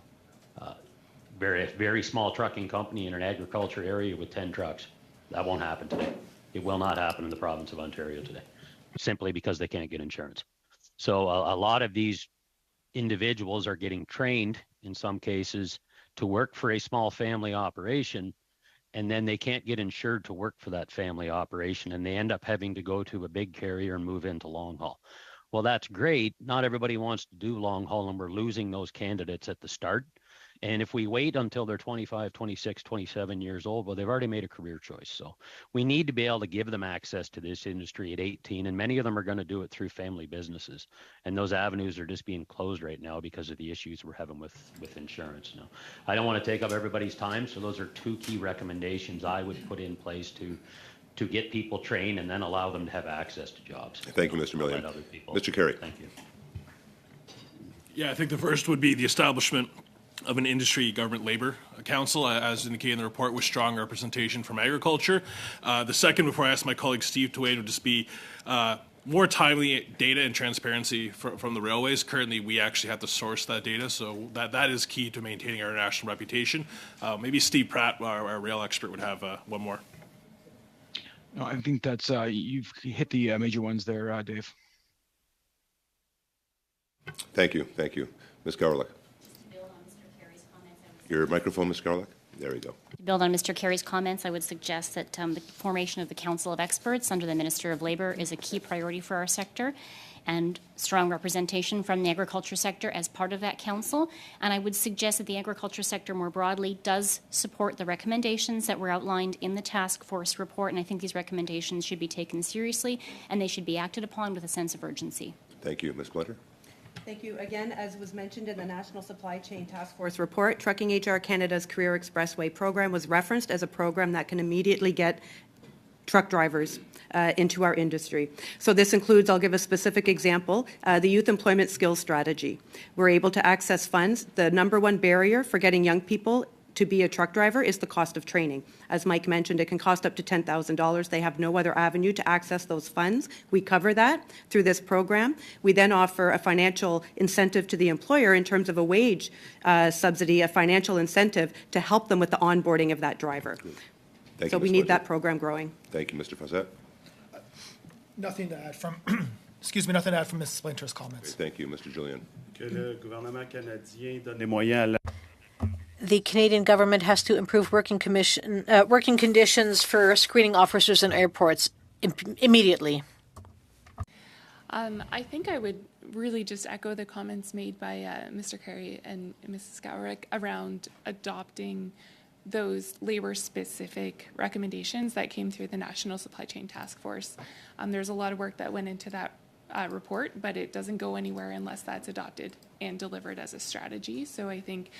Very small trucking company in an agriculture area with 10 trucks. That won't happen today. It will not happen in the province of Ontario today, simply because they can't get insurance. So a lot of these individuals are getting trained, in some cases, to work for a small family operation, and then they can't get insured to work for that family operation, and they end up having to go to a big carrier and move into long haul. Well, that's great. Not everybody wants to do long haul, and we're losing those candidates at the start. And if we wait until they're 25, 26, 27 years old, well, they've already made a career choice. So we need to be able to give them access to this industry at 18, and many of them are going to do it through family businesses. And those avenues are just being closed right now because of the issues we're having with insurance. Now, I don't want to take up everybody's time, so those are two key recommendations I would put in place to get people trained and then allow them to have access to jobs. Thank you, Mr. Millian. Mr. Carey. Thank you. Yeah, I think the first would be the establishment of an industry government labor council, as indicated in the report, with strong representation from agriculture. The second, before I ask my colleague Steve to weigh in, would just be more timely data and transparency from the railways. Currently, we actually have to source that data, so that is key to maintaining our national reputation. Maybe Steve Pratt, our rail expert, would have one more. No, I think that's you've hit the major ones there, Dave. Thank you. Ms. Garlick. Your microphone, Ms. Garlick. There we go. To build on Mr. Carey's comments, I would suggest that the formation of the Council of Experts under the Minister of Labour is a key priority for our sector, and strong representation from the agriculture sector as part of that council. And I would suggest that the agriculture sector more broadly does support the recommendations that were outlined in the task force report, and I think these recommendations should be taken seriously and they should be acted upon with a sense of urgency. Thank you. Ms. Blunder. Thank you. Again, as was mentioned in the National Supply Chain Task Force report, Trucking HR Canada's Career Expressway program was referenced as a program that can immediately get truck drivers into our industry. So this includes, I'll give a specific example, the Youth Employment Skills Strategy. We're able to access funds. The number one barrier for getting young people to be a truck driver is the cost of training. As Mike mentioned, it can cost up to $10,000. They have no other avenue to access those funds. We cover that through this program. We then offer a financial incentive to the employer in terms of a wage subsidy, a financial incentive to help them with the onboarding of that driver. Thank So you, we Ms. need Fletcher. that program growing. Thank you, Mr. Fawcett. Nothing to add from, excuse me, nothing to add from Ms. Splinter's comments. Thank you, Mr. Julian. Que le gouvernement canadien donne les moyens à la The Canadian government has to improve working conditions for screening officers in airports immediately. I think I would really just echo the comments made by Mr. Carey and Mrs. Gowrick around adopting those labor-specific recommendations that came through the National Supply Chain Task Force. There's a lot of work that went into that report, but it doesn't go anywhere unless that's adopted and delivered as a strategy. So I think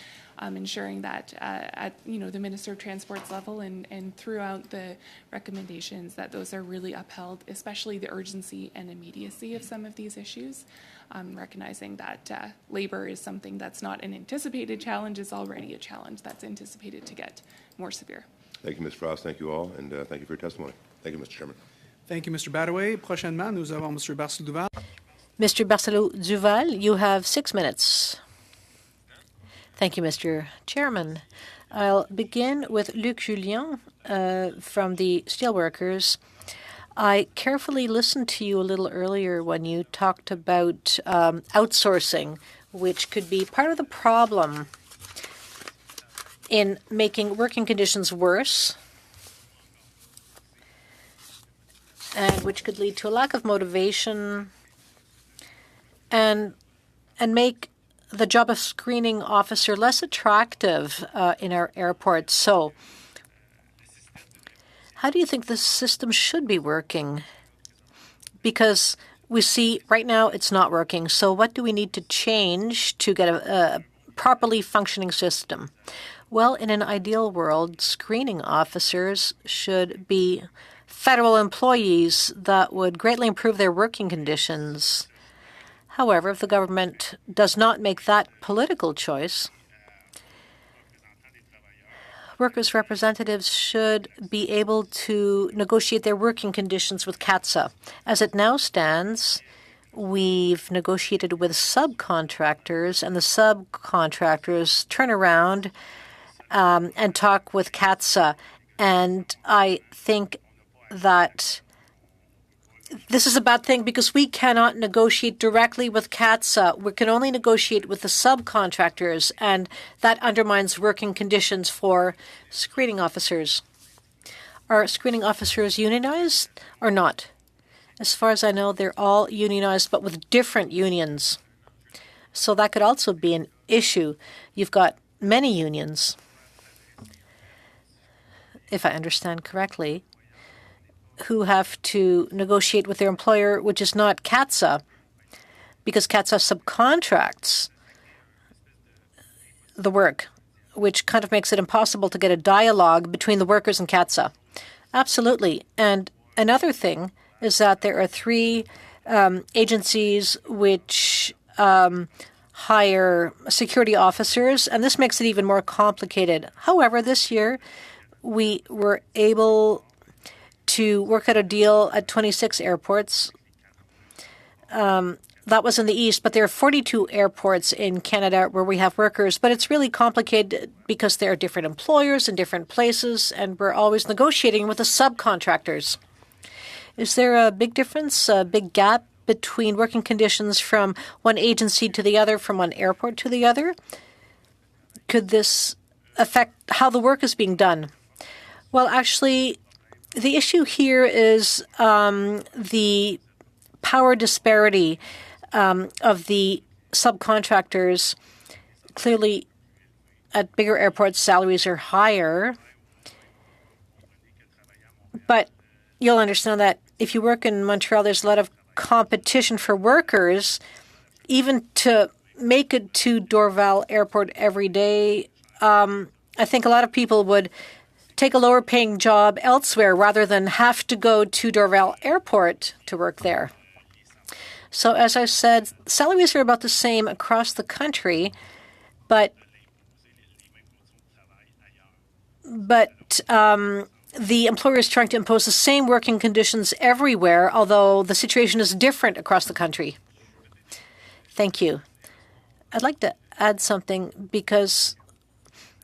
ensuring that at the Minister of Transport's level and throughout the recommendations that those are really upheld, especially the urgency and immediacy of some of these issues, recognizing that labor is something that's not an anticipated challenge, is already a challenge that's anticipated to get more severe. Thank you, Ms. Frost. Thank you all, and thank you for your testimony. Thank you, Mr. Chairman. Thank you, Mr. Badaway. Prochainement, nous avons Mr. Barcelou-Duval. Mr. Barcelou-Duval, you have 6 minutes. Thank you, Mr. Chairman. I'll begin with Luc Julien from the Steelworkers. I carefully listened to you a little earlier when you talked about outsourcing, which could be part of the problem in making working conditions worse, and which could lead to a lack of motivation and make the job of screening officer less attractive in our airports. So how do you think the system should be working? Because we see right now it's not working. So what do we need to change to get a properly functioning system? Well, in an ideal world, screening officers should be federal employees that would greatly improve their working conditions. However, if the government does not make that political choice, workers' representatives should be able to negotiate their working conditions with CATSA. As it now stands, we've negotiated with subcontractors, and the subcontractors turn around and talk with CATSA. And I think that this is a bad thing because we cannot negotiate directly with CATSA. We can only negotiate with the subcontractors, and that undermines working conditions for screening officers. Are screening officers unionized or not? As far as I know, they're all unionized, but with different unions. So that could also be an issue. You've got many unions, if I understand correctly, who have to negotiate with their employer, which is not CATSA, because CATSA subcontracts the work, which kind of makes it impossible to get a dialogue between the workers and CATSA. Absolutely. And another thing is that there are 3 agencies which hire security officers, and this makes it even more complicated. However, this year we were able to work out a deal at 26 airports. That was in the east, but there are 42 airports in Canada where we have workers. But it's really complicated because there are different employers in different places, and we're always negotiating with the subcontractors. Is there a big difference, a big gap between working conditions from one agency to the other, from one airport to the other? Could this affect how the work is being done? Well, actually, the issue here is the power disparity of the subcontractors. Clearly, at bigger airports, salaries are higher. But you'll understand that if you work in Montreal, there's a lot of competition for workers. Even to make it to Dorval Airport every day, I think a lot of people would take a lower paying job elsewhere rather than have to go to Dorval Airport to work there. So as I said, salaries are about the same across the country, but the employer is trying to impose the same working conditions everywhere, although the situation is different across the country. Thank you. I'd like to add something because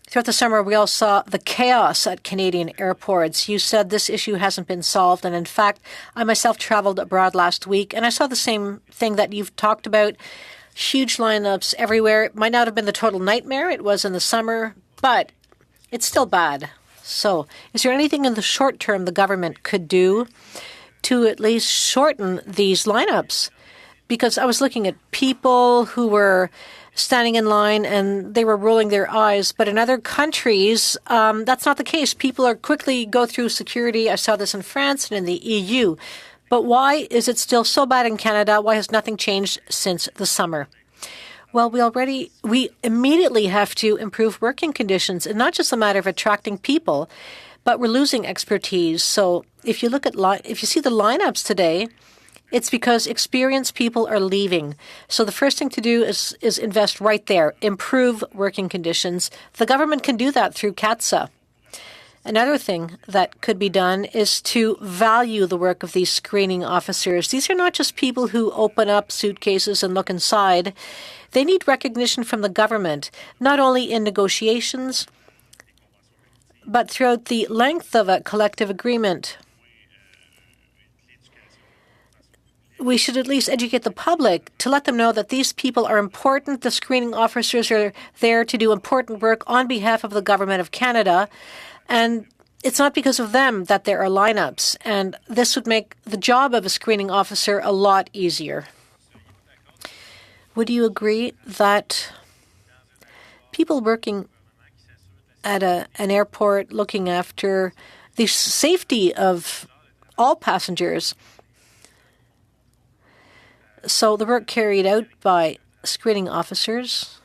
Throughout the summer, we all saw the chaos at Canadian airports. You said this issue hasn't been solved, and in fact, I myself traveled abroad last week, and I saw the same thing that you've talked about. Huge lineups everywhere. It might not have been the total nightmare it was in the summer, but it's still bad. So, is there anything in the short term the government could do to at least shorten these lineups? Because I was looking at people who were standing in line and they were rolling their eyes. But in other countries, that's not the case. People are quickly go through security. I saw this in France and in the EU. But why is it still so bad in Canada? Why has nothing changed since the summer? Well, we immediately have to improve working conditions, and not just a matter of attracting people, but we're losing expertise. So if you look at if you see the lineups today, it's because experienced people are leaving. So the first thing to do is invest right there, improve working conditions. The government can do that through CATSA. Another thing that could be done is to value the work of these screening officers. These are not just people who open up suitcases and look inside. They need recognition from the government, not only in negotiations, but throughout the length of a collective agreement. We should at least educate the public to let them know that these people are important. The screening officers are there to do important work on behalf of the Government of Canada. And it's not because of them that there are lineups. And this would make the job of a screening officer a lot easier. Would you agree that people working at an airport looking after the safety of all passengers, so the work carried out by screening officers,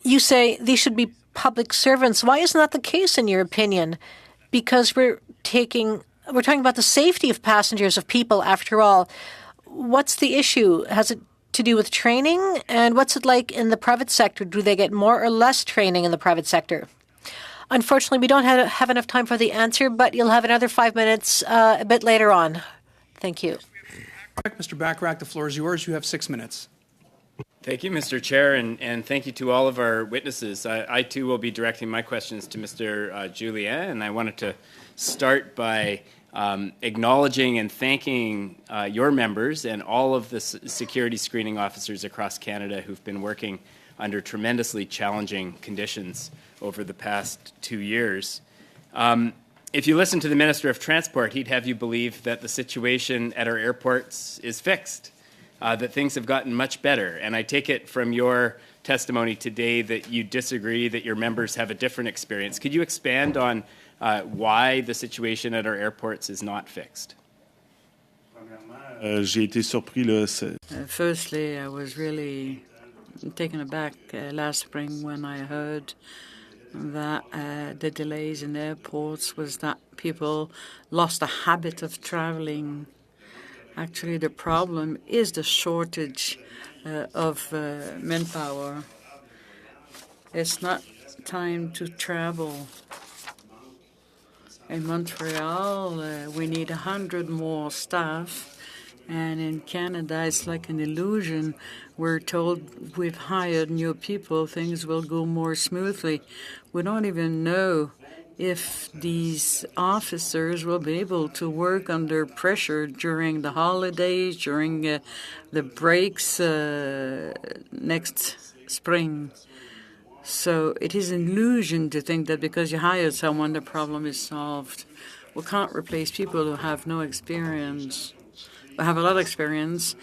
you say these should be public servants. Why isn't that the case in your opinion? Because we're talking about the safety of passengers, of people, after all. What's the issue? Has it to do with training? And what's it like in the private sector? Do they get more or less training in the private sector? Unfortunately, we don't have enough time for the answer, but you'll have another 5 minutes a bit later on. Thank you. Mr. Bachrach, the floor is yours. You have 6 minutes. Thank you, Mr. Chair, and thank you to all of our witnesses. I too will be directing my questions to Mr. Julien, and I wanted to start by acknowledging and thanking your members and all of the security screening officers across Canada who've been working under tremendously challenging conditions over the past 2 years. If you listen to the Minister of Transport, he'd have you believe that the situation at our airports is fixed, that things have gotten much better. And I take it from your testimony today that you disagree, that your members have a different experience. Could you expand on why the situation at our airports is not fixed? Firstly, I was really taken aback last spring when I heard that the delays in airports was that people lost the habit of traveling. Actually, the problem is the shortage of manpower. It's not time to travel. In Montreal, we need 100 more staff. And in Canada, it's like an illusion. We're told we've hired new people, things will go more smoothly. We don't even know if these officers will be able to work under pressure during the holidays, during the breaks next spring. So it is an illusion to think that because you hired someone, the problem is solved. We can't replace people who have no experience. We have a lot of experience.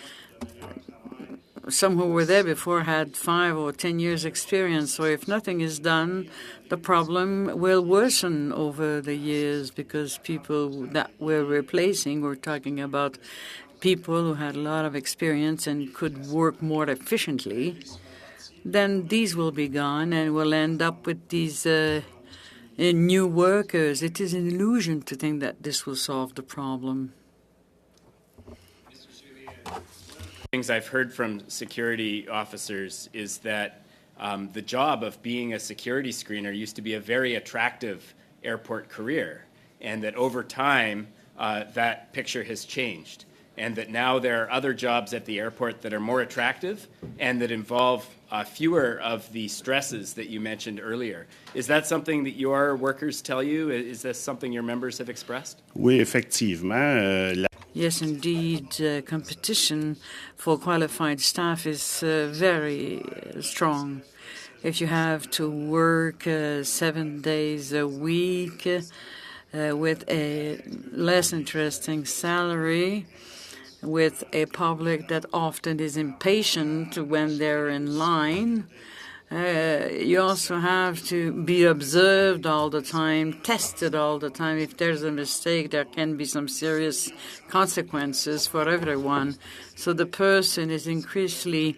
Some who were there before had 5 or 10 years experience. So if nothing is done, the problem will worsen over the years because people that we're replacing, we're talking about people who had a lot of experience and could work more efficiently. Then these will be gone and we'll end up with these new workers. It is an illusion to think that this will solve the problem. Things I've heard from security officers is that the job of being a security screener used to be a very attractive airport career, and that over time that picture has changed. and that now there are other jobs at the airport that are more attractive and that involve fewer of the stresses that you mentioned earlier. Is that something that your workers tell you? Is this something your members have expressed? Oui, effectivement. Yes, indeed, competition for qualified staff is very strong. If you have to work 7 days a week with a less interesting salary, with a public that often is impatient when they're in line, you also have to be observed all the time, tested all the time. If there's a mistake, there can be some serious consequences for everyone. So the person is increasingly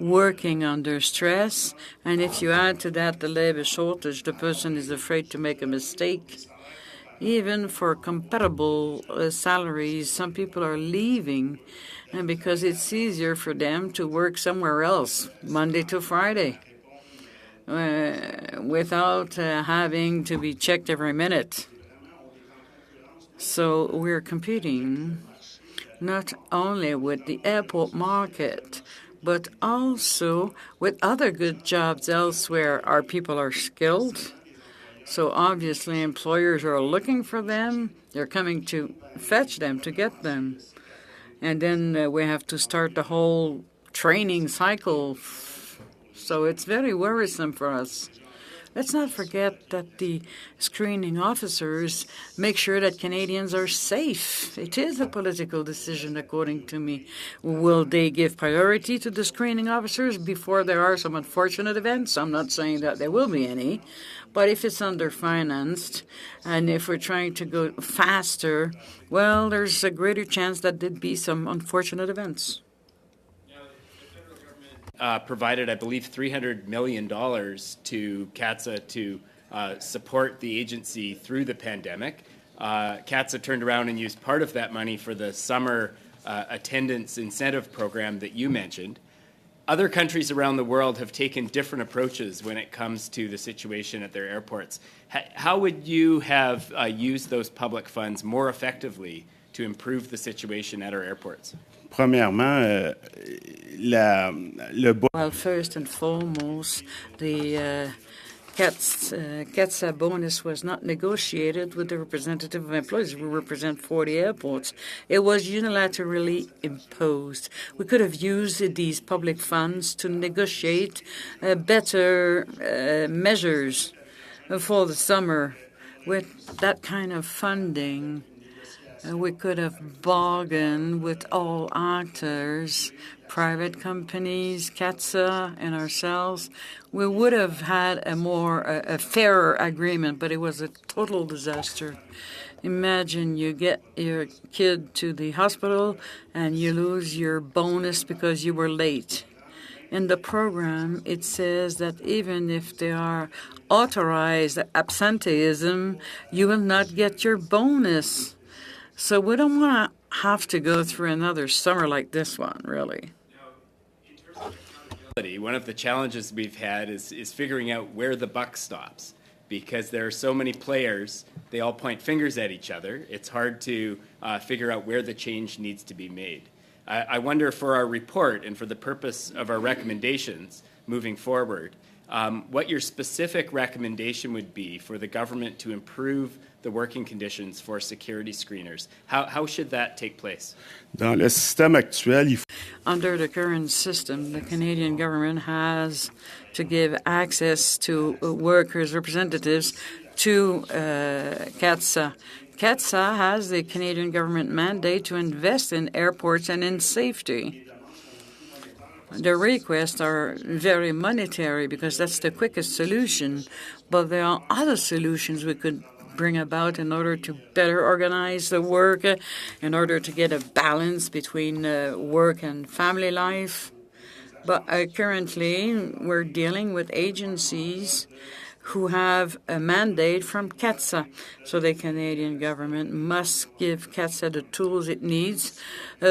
working under stress. And if you add to that the labor shortage, the person is afraid to make a mistake. Even for comparable salaries, some people are leaving because it's easier for them to work somewhere else, Monday to Friday, without having to be checked every minute. So we're competing not only with the airport market, but also with other good jobs elsewhere. Our people are skilled. So obviously employers are looking for them. They're coming to fetch them, to get them. And then we have to start the whole training cycle. So it's very worrisome for us. Let's not forget that the screening officers make sure that Canadians are safe. It is a political decision, according to me. Will they give priority to the screening officers before there are some unfortunate events? I'm not saying that there will be any. But if it's underfinanced and if we're trying to go faster, well, there's a greater chance that there'd be some unfortunate events. Provided, I believe, $300 million to CATSA to support the agency through the pandemic. CATSA turned around and used part of that money for the summer attendance incentive program that you mentioned. Other countries around the world have taken different approaches when it comes to the situation at their airports. How would you have used those public funds more effectively to improve the situation at our airports? Premièrement, Well, first and foremost, the CATSA bonus was not negotiated with the representative of employees. We represent 40 airports. It was unilaterally imposed. We could have used these public funds to negotiate better measures for the summer. With that kind of funding, we could have bargained with all actors, private companies, CATSA, and ourselves. We would have had a fairer agreement, but it was a total disaster. Imagine you get your kid to the hospital and you lose your bonus because you were late. In the program, it says that even if they are authorized absenteeism, you will not get your bonus. So we don't want to have to go through another summer like this one, really. One of the challenges we've had is figuring out where the buck stops, because there are so many players, they all point fingers at each other. It's hard to figure out where the change needs to be made. I wonder, for our report and for the purpose of our recommendations moving forward, what your specific recommendation would be for the government to improve the working conditions for security screeners. How should that take place? Dans le système actuel, Under the current system, the Canadian government has to give access to workers' representatives to CATSA. CATSA has the Canadian government mandate to invest in airports and in safety. The requests are very monetary because that's the quickest solution, but there are other solutions we could bring about in order to better organize the work, in order to get a balance between work and family life. But currently, we're dealing with agencies who have a mandate from CATSA. So the Canadian government must give CATSA the tools it needs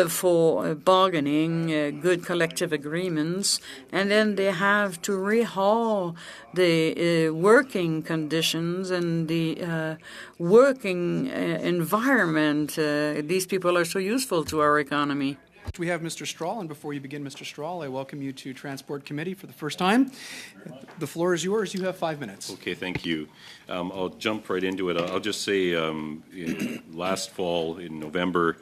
for bargaining, good collective agreements, and then they have to rehaul the working conditions and the working environment. These people are so useful to our economy. We have Mr. Strahl, and before you begin, Mr. Strahl, I welcome you to Transport Committee for the first time. The floor is yours. You have 5 minutes. Okay, thank you. I'll jump right into it. I'll just say last fall in November,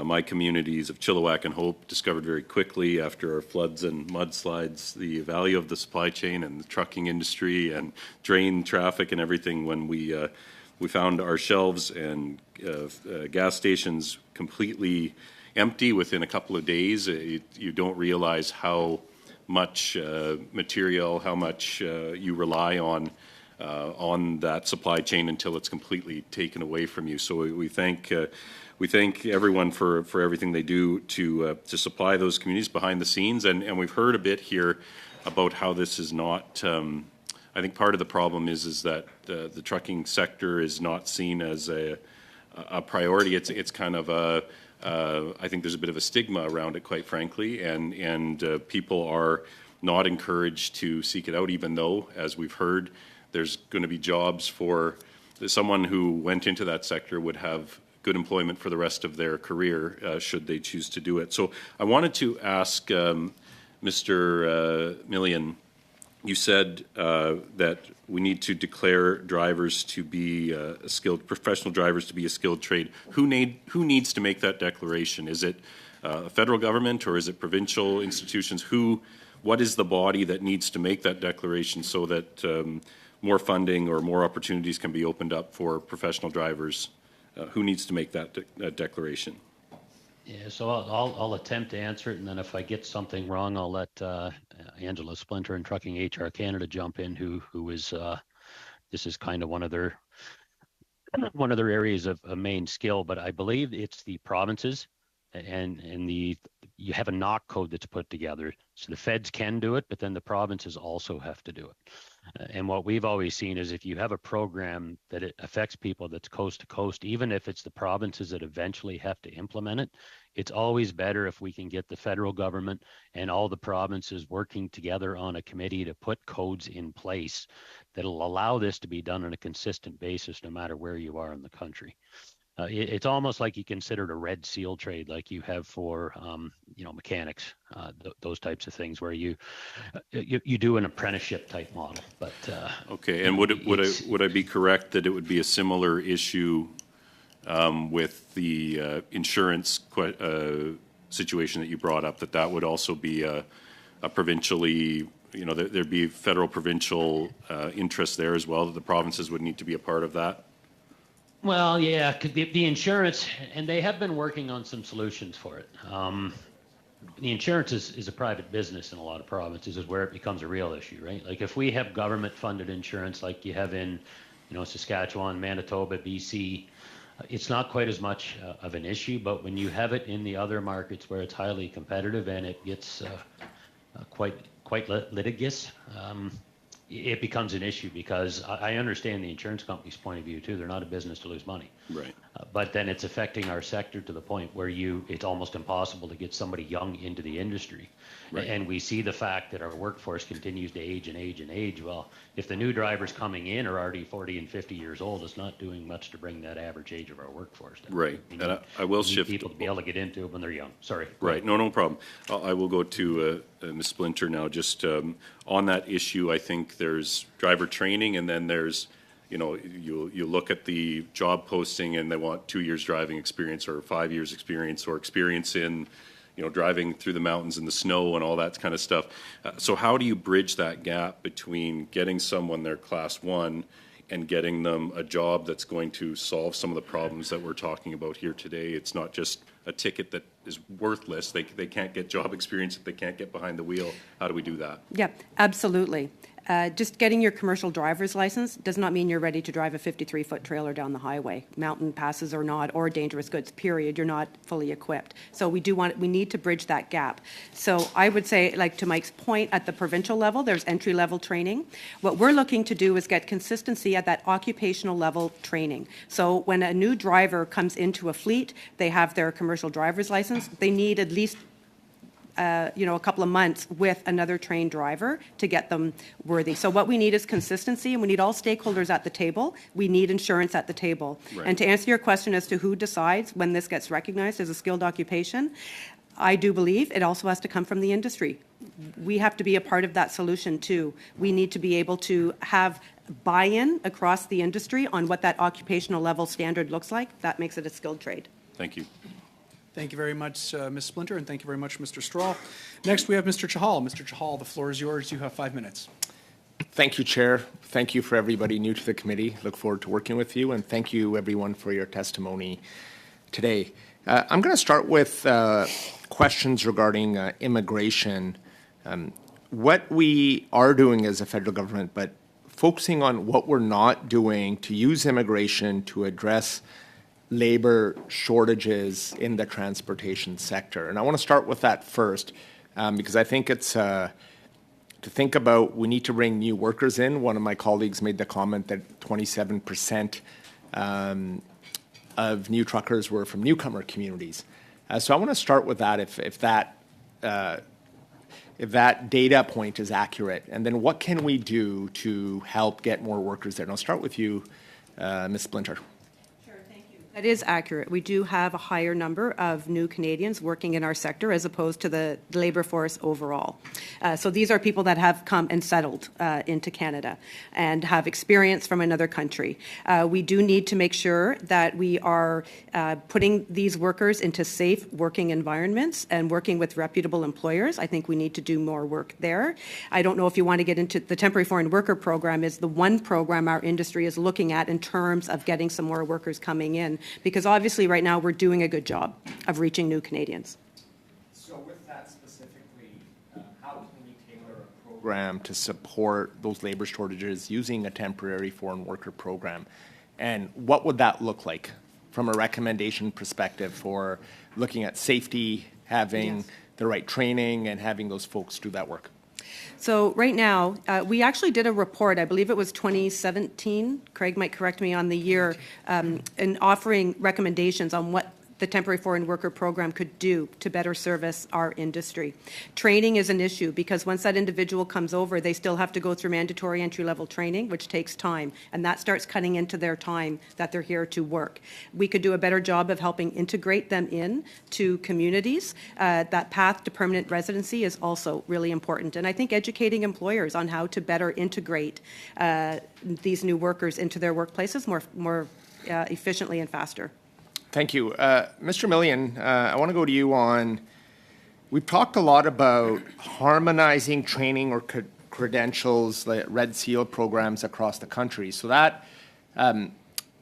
my communities of Chilliwack and Hope discovered very quickly after our floods and mudslides the value of the supply chain and the trucking industry and drain traffic and everything when we found our shelves and gas stations completely empty within a couple of days. You don't realize how much material, how much you rely on that supply chain until it's completely taken away from you. So we thank everyone for everything they do to supply those communities behind the scenes. And we've heard a bit here about how this is not. I think part of the problem is that the trucking sector is not seen as a priority. It's kind of a I think there's a bit of a stigma around it, quite frankly, and people are not encouraged to seek it out, even though, as we've heard, there's going to be jobs for someone who went into that sector would have good employment for the rest of their career should they choose to do it. So I wanted to ask Mr. Millian, you said that we need to declare drivers to be professional drivers to be a skilled trade. Who needs to make that declaration? Is it a federal government or is it provincial institutions? What is the body that needs to make that declaration so that more funding or more opportunities can be opened up for professional drivers? Who needs to make that declaration? Yeah, so I'll attempt to answer it, and then if I get something wrong, I'll let Angela Splinter and Trucking HR Canada jump in, who is this is kind of one of their areas of main skill. But I believe it's the provinces, and you have a knock code that's put together. So the feds can do it, but then the provinces also have to do it. And what we've always seen is if you have a program that it affects people that's coast to coast, even if it's the provinces that eventually have to implement it, it's always better if we can get the federal government and all the provinces working together on a committee to put codes in place that'll allow this to be done on a consistent basis no matter where you are in the country. It's almost like you consider it a red seal trade like you have for mechanics, those types of things where you do an apprenticeship type model. But okay, and would I be correct that it would be a similar issue with the insurance situation that you brought up, that would also be a provincially, there'd be federal provincial interest there as well, that the provinces would need to be a part of that? Well, yeah, the insurance, and they have been working on some solutions for it. The insurance is a private business in a lot of provinces, is where it becomes a real issue, right? Like if we have government-funded insurance like you have in, Saskatchewan, Manitoba, BC, it's not quite as much of an issue, but when you have it in the other markets where it's highly competitive and it gets quite litigious, it becomes an issue because I understand the insurance company's point of view too. They're not a business to lose money. Right. But then it's affecting our sector to the point where it's almost impossible to get somebody young into the industry. Right. And we see the fact that our workforce continues to age and age and age. Well, if the new drivers coming in are already 40 and 50 years old, it's not doing much to bring that average age of our workforce down. Right. And I will shift people to be able to get into it when they're young. Sorry. Right. No problem. I will go to Ms. Splinter now. Just on that issue, I think there's driver training, and then there's you look at the job posting and they want 2 years driving experience or 5 years experience or experience in, driving through the mountains in the snow and all that kind of stuff. So how do you bridge that gap between getting someone their class 1 and getting them a job that's going to solve some of the problems that we're talking about here today? It's not just a ticket that is worthless. They can't get job experience if they can't get behind the wheel. How do we do that? Yeah, absolutely. Just getting your commercial driver's license does not mean you're ready to drive a 53-foot trailer down the highway. Mountain passes or not, or dangerous goods, period. You're not fully equipped. So we need to bridge that gap. So I would say, like to Mike's point, at the provincial level, there's entry-level training. What we're looking to do is get consistency at that occupational level training. So when a new driver comes into a fleet, they have their commercial driver's license, they need at least a couple of months with another trained driver to get them worthy. So what we need is consistency, and we need all stakeholders at the table. We need insurance at the table. Right. And to answer your question as to who decides when this gets recognized as a skilled occupation, I do believe it also has to come from the industry. We have to be a part of that solution too. We need to be able to have buy-in across the industry on what that occupational level standard looks like. That makes it a skilled trade. Thank you. Thank you very much, Ms. Splinter, and thank you very much, Mr. Strahl. Next, we have Mr. Chahal. Mr. Chahal, the floor is yours. You have 5 minutes. Thank you, Chair. Thank you for everybody new to the committee. Look forward to working with you, and thank you, everyone, for your testimony today. I'm going to start with questions regarding immigration. What we are doing as a federal government, but focusing on what we're not doing to use immigration to address labor shortages in the transportation sector. And I want to start with that first because I think it's to think about we need to bring new workers in. One of my colleagues made the comment that 27% of new truckers were from newcomer communities. So I want to start with that if that data point is accurate. And then what can we do to help get more workers there? And I'll start with you, Ms. Splinter. That is accurate. We do have a higher number of new Canadians working in our sector as opposed to the labor force overall. So these are people that have come and settled into Canada and have experience from another country. We do need to make sure that we are putting these workers into safe working environments and working with reputable employers. I think we need to do more work there. I don't know if you want to get into the temporary foreign worker program is the one program our industry is looking at in terms of getting some more workers coming in. Because obviously right now we're doing a good job of reaching new Canadians. So with that specifically, how can we tailor a program to support those labor shortages using a temporary foreign worker program? And what would that look like from a recommendation perspective for looking at safety, having the right training, and having those folks do that work? So right now, we actually did a report, I believe it was 2017, Craig might correct me on the year, in offering recommendations on what the temporary foreign worker program could do to better service our industry. Training is an issue because once that individual comes over, they still have to go through mandatory entry-level training, which takes time, and that starts cutting into their time that they're here to work. We could do a better job of helping integrate them in to communities. That path to permanent residency is also really important, and I think educating employers on how to better integrate these new workers into their workplaces more efficiently and faster. Thank you. Mr. Millian, I want to go to you on, we've talked a lot about harmonizing training or credentials, like Red Seal programs across the country. So that,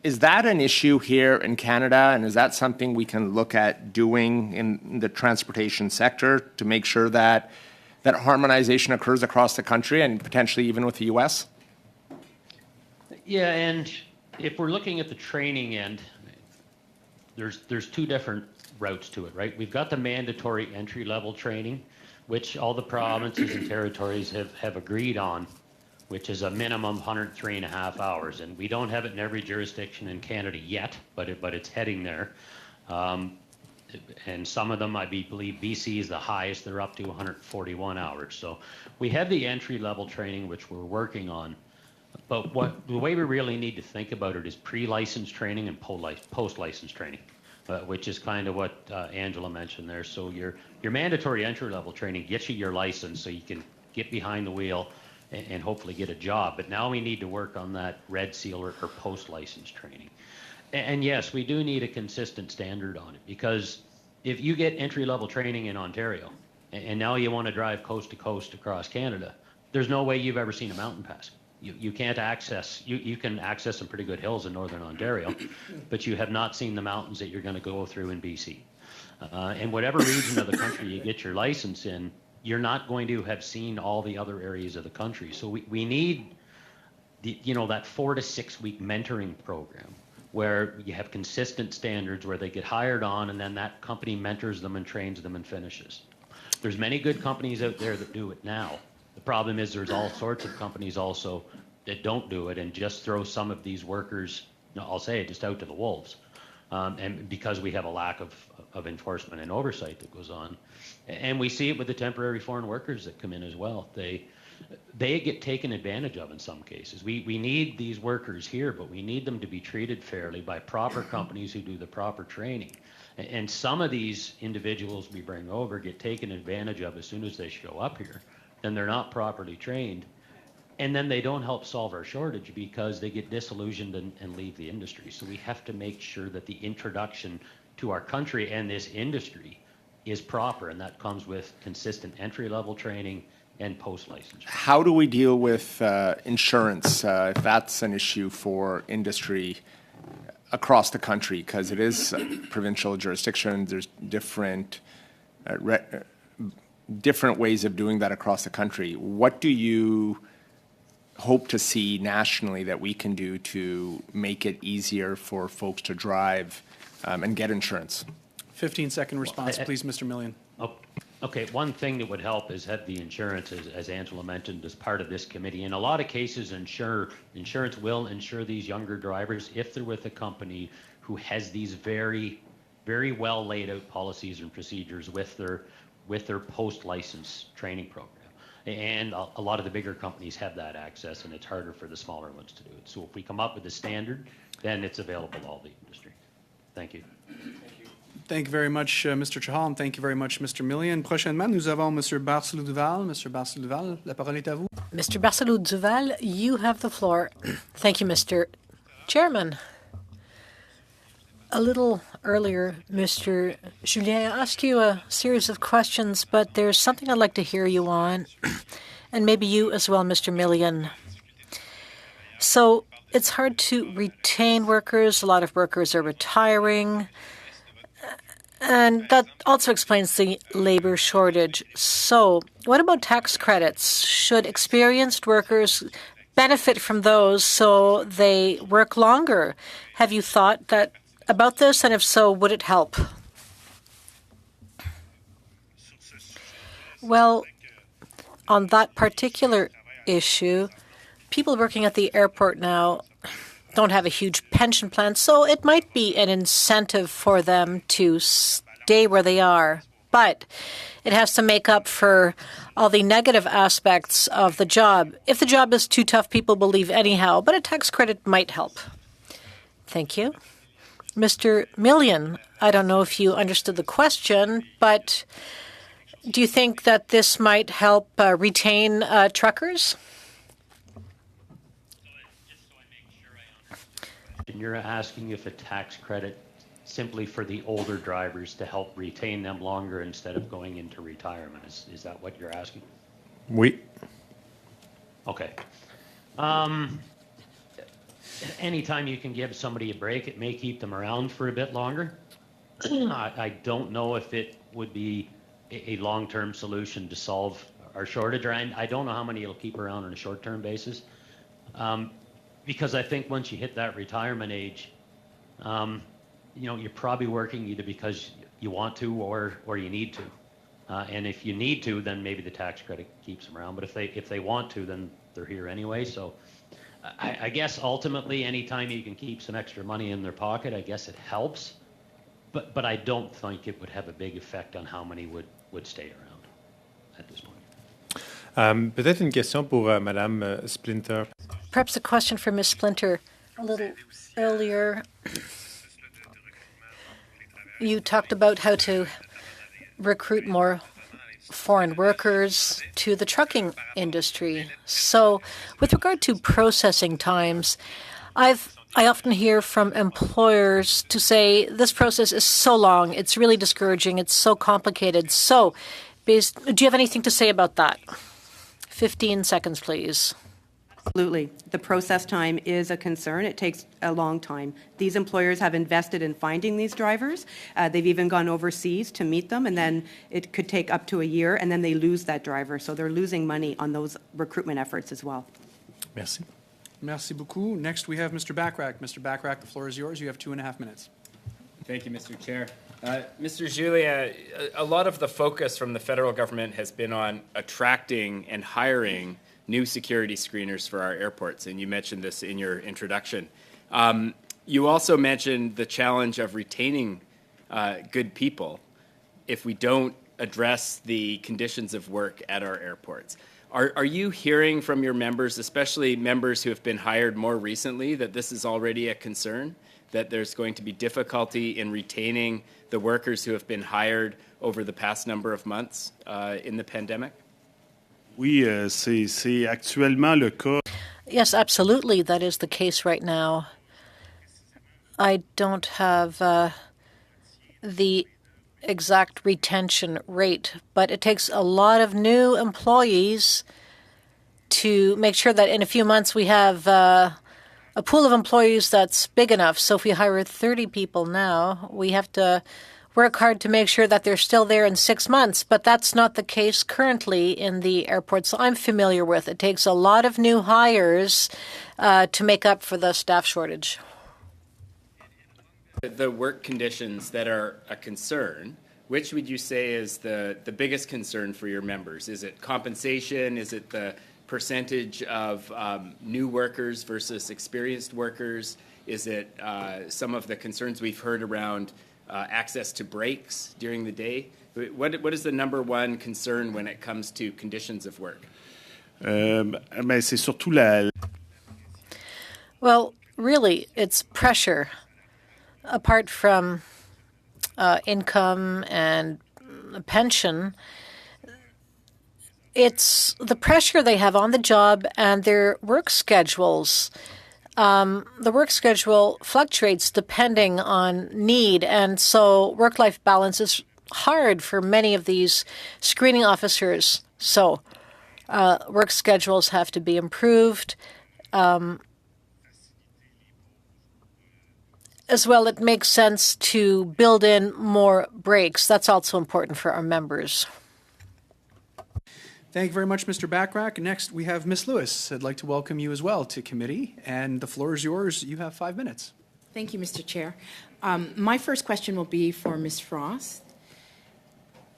is that an issue here in Canada, and is that something we can look at doing in the transportation sector to make sure that that harmonization occurs across the country and potentially even with the U.S.? Yeah, and if we're looking at the training end, there's two different routes to it, right? We've got the mandatory entry-level training, which all the provinces and territories have agreed on, which is a minimum 103.5 hours. And we don't have it in every jurisdiction in Canada yet, but it's heading there. And some of them, I believe BC is the highest. They're up to 141 hours. So we have the entry-level training, which we're working on. But the way we really need to think about it is pre-license training and post-license training, which is kind of what Angela mentioned there. So your mandatory entry-level training gets you your license so you can get behind the wheel and hopefully get a job. But now we need to work on that Red Seal or post-license training. And yes, we do need a consistent standard on it, because if you get entry-level training in Ontario and now you want to drive coast to coast across Canada, there's no way you've ever seen a mountain pass. You can't access, you can access some pretty good hills in northern Ontario, but you have not seen the mountains that you're going to go through in BC. And whatever region of the country you get your license in, you're not going to have seen all the other areas of the country. So we need that 4 to 6 week mentoring program where you have consistent standards where they get hired on and then that company mentors them and trains them and finishes. There's many good companies out there that do it now. The problem is there's all sorts of companies also that don't do it and just throw some of these workers, I'll say it, just out to the wolves. And because we have a lack of enforcement and oversight that goes on. And we see it with the temporary foreign workers that come in as well. They get taken advantage of in some cases. We need these workers here, but we need them to be treated fairly by proper companies who do the proper training. And some of these individuals we bring over get taken advantage of as soon as they show up here. Then they're not properly trained. And then they don't help solve our shortage because they get disillusioned and leave the industry. So we have to make sure that the introduction to our country and this industry is proper, and that comes with consistent entry-level training and post-licensure. How do we deal with insurance, if that's an issue for industry across the country? Because it is provincial jurisdiction, there's different ways of doing that across the country. What do you hope to see nationally that we can do to make it easier for folks to drive and get insurance? 15-second response, please, Mr. Millian. Okay, one thing that would help is have the insurance, as Angela mentioned, as part of this committee. In a lot of cases, insurance will insure these younger drivers if they're with a company who has these very, very well laid out policies and procedures with their post-license training program. And a lot of the bigger companies have that access, and it's harder for the smaller ones to do it. So if we come up with a standard, then it's available to all the industry. Thank you. Thank you very much, Mr. Chahal, and thank you very much, Mr. Millian. Prochainement, nous avons Mr. Barcelou-Duval. Mr. Barcelou-Duval, la parole est à vous. Mr. Barcelou-Duval, you have the floor. Thank you, Mr. Chairman. A little earlier, Mr. Julien asked you a series of questions, but there's something I'd like to hear you on, and maybe you as well, Mr. Millian. So it's hard to retain workers. A lot of workers are retiring. And that also explains the labor shortage. So what about tax credits? Should experienced workers benefit from those so they work longer? Have you thought about this? And if so, would it help? Well, on that particular issue, people working at the airport now don't have a huge pension plan, so it might be an incentive for them to stay where they are. But it has to make up for all the negative aspects of the job. If the job is too tough, people will leave anyhow, but a tax credit might help. Thank you. Mr. Millian, I don't know if you understood the question, but do you think that this might help retain truckers? And you're asking if a tax credit simply for the older drivers to help retain them longer instead of going into retirement. Is that what you're asking? Oui. Okay. Anytime you can give somebody a break, it may keep them around for a bit longer. I don't know if it would be a long-term solution to solve our shortage, or I don't know how many it'll keep around on a short-term basis. Because I think once you hit that retirement age, you're probably working either because you want to or you need to. And if you need to, then maybe the tax credit keeps them around. But if they want to, then they're here anyway. So I guess ultimately, anytime you can keep some extra money in their pocket, I guess it helps. But I don't think it would have a big effect on how many would stay around at this point. Peut-être une question pour Madame Splinter. Perhaps a question for Ms. Splinter. A little earlier, you talked about how to recruit more foreign workers to the trucking industry. So with regard to processing times, I often hear from employers to say this process is so long, it's really discouraging, it's so complicated. So do you have anything to say about that? 15 seconds, please. Absolutely. The process time is a concern. It takes a long time. These employers have invested in finding these drivers. They've even gone overseas to meet them, and then it could take up to a year, and then they lose that driver. So they're losing money on those recruitment efforts as well. Merci. Merci beaucoup. Next, we have Mr. Bachrach. Mr. Bachrach, the floor is yours. You have 2.5 minutes. Thank you, Mr. Chair. Mr. Julia, a lot of the focus from the federal government has been on attracting and hiring new security screeners for our airports, and you mentioned this in your introduction. You also mentioned the challenge of retaining good people if we don't address the conditions of work at our airports. Are you hearing from your members, especially members who have been hired more recently, that this is already a concern, that there's going to be difficulty in retaining the workers who have been hired over the past number of months in the pandemic? Oui, c'est actuellement le cas. Yes, absolutely. That is the case right now. I don't have the exact retention rate, but it takes a lot of new employees to make sure that in a few months we have a pool of employees that's big enough. So if we hire 30 people now, we have to work hard to make sure that they're still there in 6 months. But that's not the case currently in the airports I'm familiar with. It takes a lot of new hires to make up for the staff shortage. The work conditions that are a concern, which would you say is the biggest concern for your members? Is it compensation? Is it the percentage of new workers versus experienced workers? Is it some of the concerns we've heard around access to breaks during the day? What is the number one concern when it comes to conditions of work? C'est surtout la... Well, really, it's pressure. Apart from income and pension, it's the pressure they have on the job and their work schedules. The work schedule fluctuates depending on need, and so work-life balance is hard for many of these screening officers. So work schedules have to be improved. As well, it makes sense to build in more breaks. That's also important for our members. Thank you very much, Mr. Bachrach. Next, we have Ms. Lewis. I'd like to welcome you as well to committee, and the floor is yours. You have 5 minutes. Thank you, Mr. Chair. My first question will be for Ms. Frost.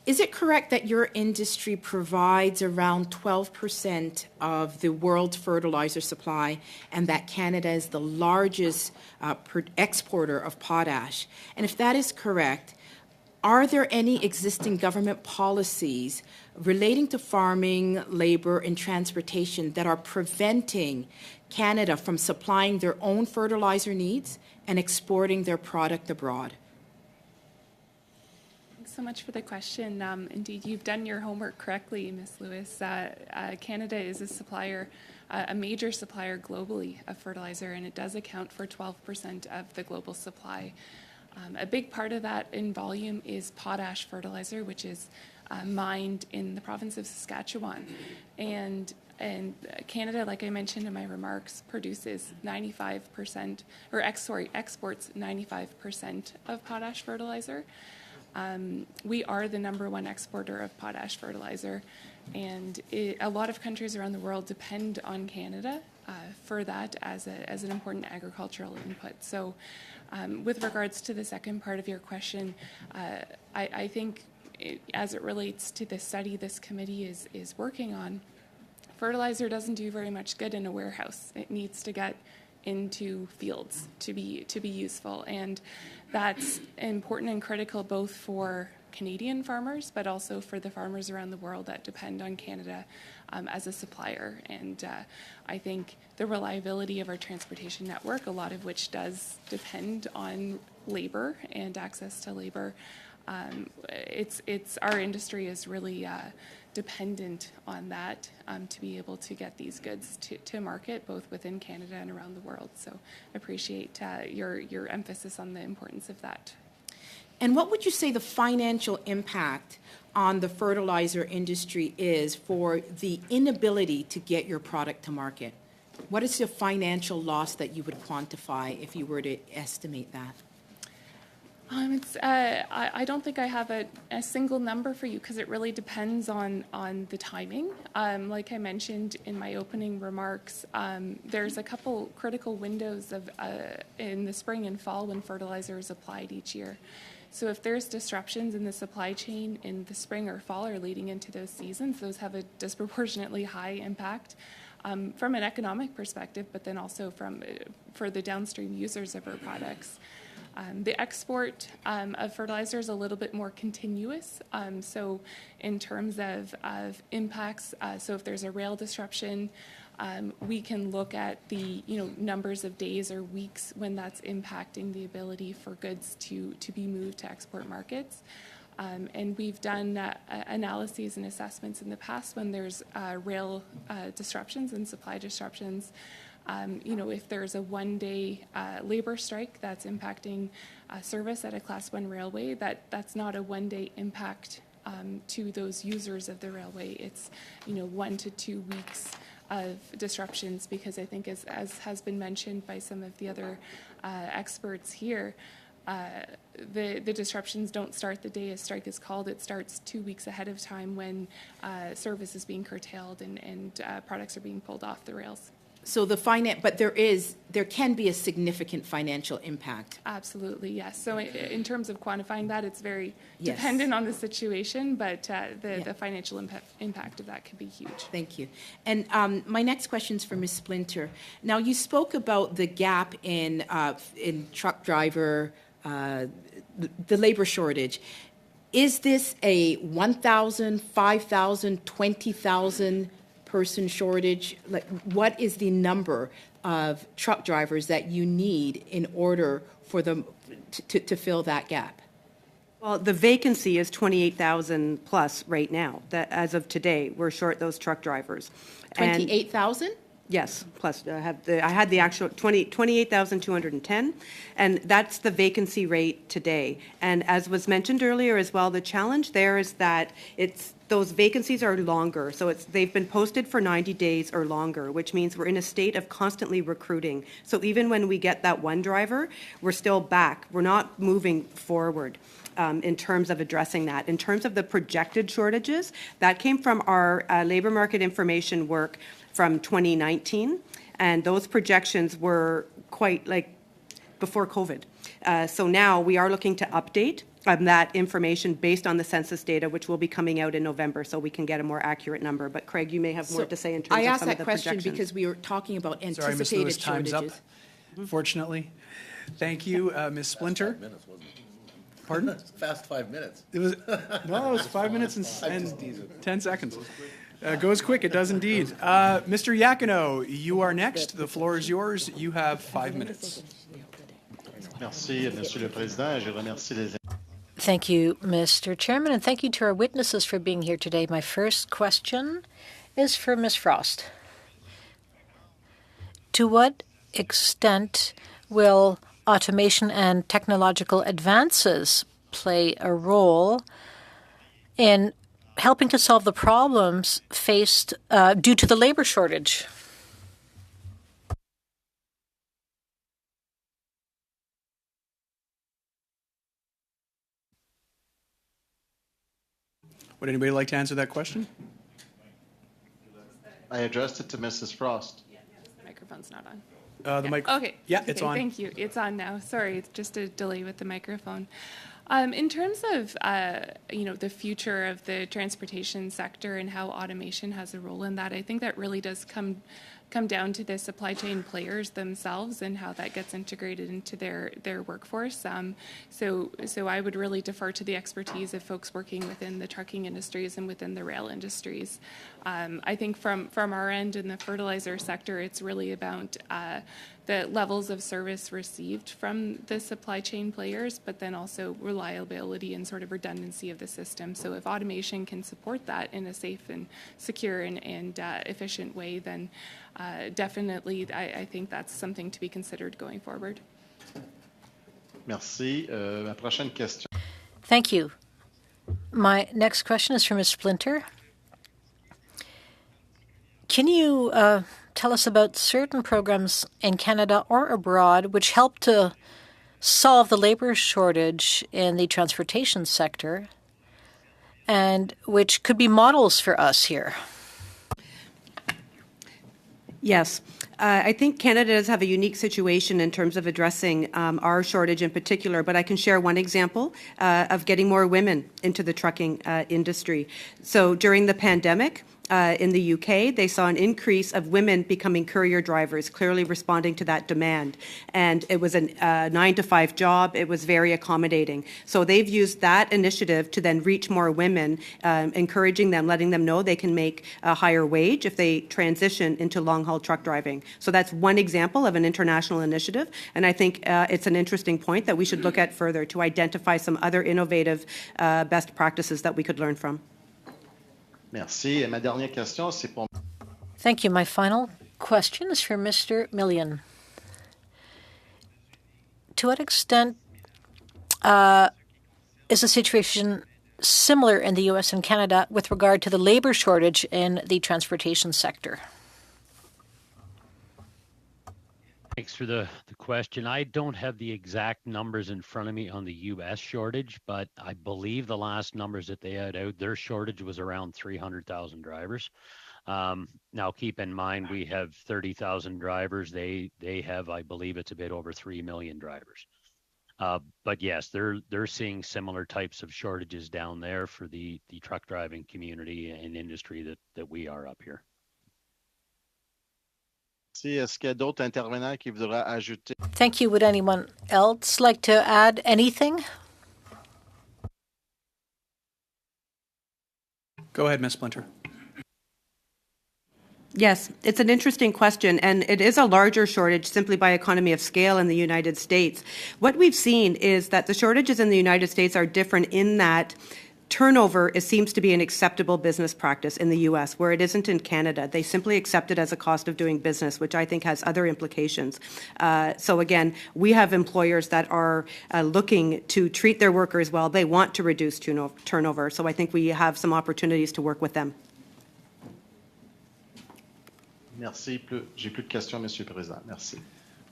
Is it correct that your industry provides around 12% of the world's fertilizer supply and that Canada is the largest exporter of potash? And if that is correct, are there any existing government policies relating to farming, labor, and transportation that are preventing Canada from supplying their own fertilizer needs and exporting their product abroad? So much for the question. Indeed, you've done your homework correctly, Ms. Lewis. Canada is a supplier, a major supplier globally of fertilizer, and it does account for 12% of the global supply. A big part of that in volume is potash fertilizer, which is mined in the province of Saskatchewan. And Canada, like I mentioned in my remarks, produces 95%, or exports 95% of potash fertilizer. We are the #1 exporter of potash fertilizer, and a lot of countries around the world depend on Canada for that as an important agricultural input. So with regards to the second part of your question, I think as it relates to the study this committee is working on, fertilizer doesn't do very much good in a warehouse. It needs to get into fields to be useful, and that's important and critical both for Canadian farmers, but also for the farmers around the world that depend on Canada as a supplier. And I think the reliability of our transportation network, a lot of which does depend on labor and access to labor, our industry is really dependent on that to be able to get these goods to market, both within Canada and around the world. So I appreciate your emphasis on the importance of that. And what would you say the financial impact on the fertilizer industry is for the inability to get your product to market? What is the financial loss that you would quantify if you were to estimate that? I don't think I have a single number for you because it really depends on the timing. Like I mentioned in my opening remarks, there's a couple critical windows in the spring and fall when fertilizer is applied each year. So if there's disruptions in the supply chain in the spring or fall or leading into those seasons, those have a disproportionately high impact from an economic perspective, but then also for the downstream users of our products. The export of fertilizer is a little bit more continuous. So in terms of impacts, so if there's a rail disruption, we can look at the numbers of days or weeks when that's impacting the ability for goods to be moved to export markets. And we've done analyses and assessments in the past when there's rail disruptions and supply disruptions. If there's a one-day labor strike that's impacting service at a Class 1 railway, that's not a one-day impact to those users of the railway. It's 1 to 2 weeks of disruptions, because I think as has been mentioned by some of the other experts here, the disruptions don't start the day a strike is called. It starts 2 weeks ahead of time when service is being curtailed and products are being pulled off the rails. So but there can be a significant financial impact. Absolutely, yes. So in terms of quantifying that, it's very dependent on the situation, but the financial impact of that could be huge. Thank you. And my next question is for Ms. Splinter. Now, you spoke about the gap in truck driver, the labor shortage. Is this a 1,000, 5,000, 20,000 person shortage? Like, what is the number of truck drivers that you need in order for them to fill that gap? Well, the vacancy is 28,000 plus right now. That as of today, we're short those truck drivers. 28,000? Yes, plus I had the actual 28,210, and that's the vacancy rate today. And as was mentioned earlier as well, the challenge there is that those vacancies are longer. So they've been posted for 90 days or longer, which means we're in a state of constantly recruiting. So even when we get that one driver, we're still back. We're not moving forward. In terms of addressing that. In terms of the projected shortages, that came from our labor market information work from 2019, and those projections were quite before COVID. So now we are looking to update that information based on the census data, which will be coming out in November, so we can get a more accurate number. But Craig, you may have more to say in terms of some of the projections. I asked that question because we were talking about Sorry, anticipated Ms. Lewis, shortages. time's up, fortunately. Thank you, Ms. Splinter. Pardon? Fast 5 minutes. It was 5 minutes and 10 seconds. Goes quick, it does indeed. Mr. Iachino, you are next. The floor is yours. You have 5 minutes. Merci, Monsieur le Président. Je remercie les. Thank you, Mr. Chairman, and thank you to our witnesses for being here today. My first question is for Ms. Frost. To what extent will automation and technological advances play a role in helping to solve the problems faced due to the labor shortage? Would anybody like to answer that question? I addressed it to Mrs. Frost. The microphone's not on. The mic. Okay. Yeah, it's on. Thank you. It's on now. Sorry, it's just a delay with the microphone. In terms of the future of the transportation sector and how automation has a role in that, I think that really does come down to the supply chain players themselves and how that gets integrated into their workforce. So I would really defer to the expertise of folks working within the trucking industries and within the rail industries. I think from our end in the fertilizer sector, it's really about the levels of service received from the supply chain players, but then also reliability and sort of redundancy of the system. So if automation can support that in a safe and secure and efficient way, then definitely I think that's something to be considered going forward. Merci. La prochaine question. Thank you. My next question is from Ms. Splinter. Can you tell us about certain programs in Canada or abroad which help to solve the labor shortage in the transportation sector and which could be models for us here? Yes. I think Canada does have a unique situation in terms of addressing our shortage in particular, but I can share one example of getting more women into the trucking industry. So during the pandemic, in the UK, they saw an increase of women becoming courier drivers, clearly responding to that demand. And it was a 9-to-5 job. It was very accommodating. So they've used that initiative to then reach more women, encouraging them, letting them know they can make a higher wage if they transition into long-haul truck driving. So that's one example of an international initiative. And I think it's an interesting point that we should look at further to identify some other innovative best practices that we could learn from. Merci. Et ma dernière question, c'est pour... Thank you. My final question is for Mr. Millian. To what extent is the situation similar in the U.S. and Canada with regard to the labor shortage in the transportation sector? Thanks for the question. I don't have the exact numbers in front of me on the U.S. shortage, but I believe the last numbers that they had out, their shortage was around 300,000 drivers. Now, keep in mind, we have 30,000 drivers. They have, I believe it's a bit over 3 million drivers. But yes, they're seeing similar types of shortages down there for the truck driving community and industry that we are up here. Est-ce qu'il y a d'autres intervenants qui voudraient ajouter? Thank you. Would anyone else like to add anything? Go ahead, Ms. Splinter. Yes, it's an interesting question, and it is a larger shortage simply by economy of scale in the United States. What we've seen is that the shortages in the United States are different in that turnover seems to be an acceptable business practice in the U.S., where it isn't in Canada. They simply accept it as a cost of doing business, which I think has other implications. So again, we have employers that are looking to treat their workers well. They want to reduce turnover. So I think we have some opportunities to work with them. Merci. J'ai plus de questions, Monsieur le Président. Merci.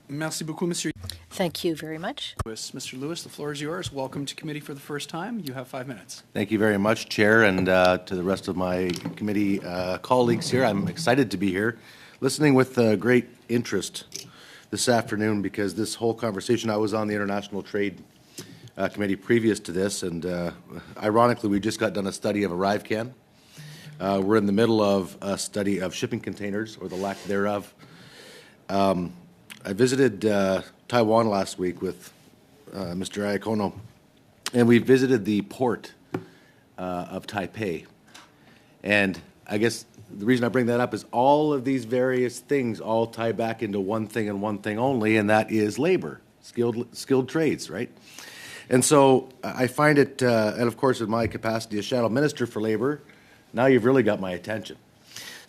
Merci beaucoup, Monsieur. Thank you very much. Mr. Lewis, the floor is yours. Welcome to committee for the first time. You have 5 minutes. Thank you very much, Chair, and to the rest of my committee colleagues here. I'm excited to be here, listening with great interest this afternoon because this whole conversation, I was on the International Trade Committee previous to this, and ironically, we just got done a study of ArriveCan. We're in the middle of a study of shipping containers, or the lack thereof. I visited Taiwan last week with Mr. Iacono, and we visited the port of Taipei. And I guess the reason I bring that up is all of these various things all tie back into one thing and one thing only, and that is labor, skilled trades, right? And so I find it, and of course in my capacity as Shadow Minister for Labor, now you've really got my attention.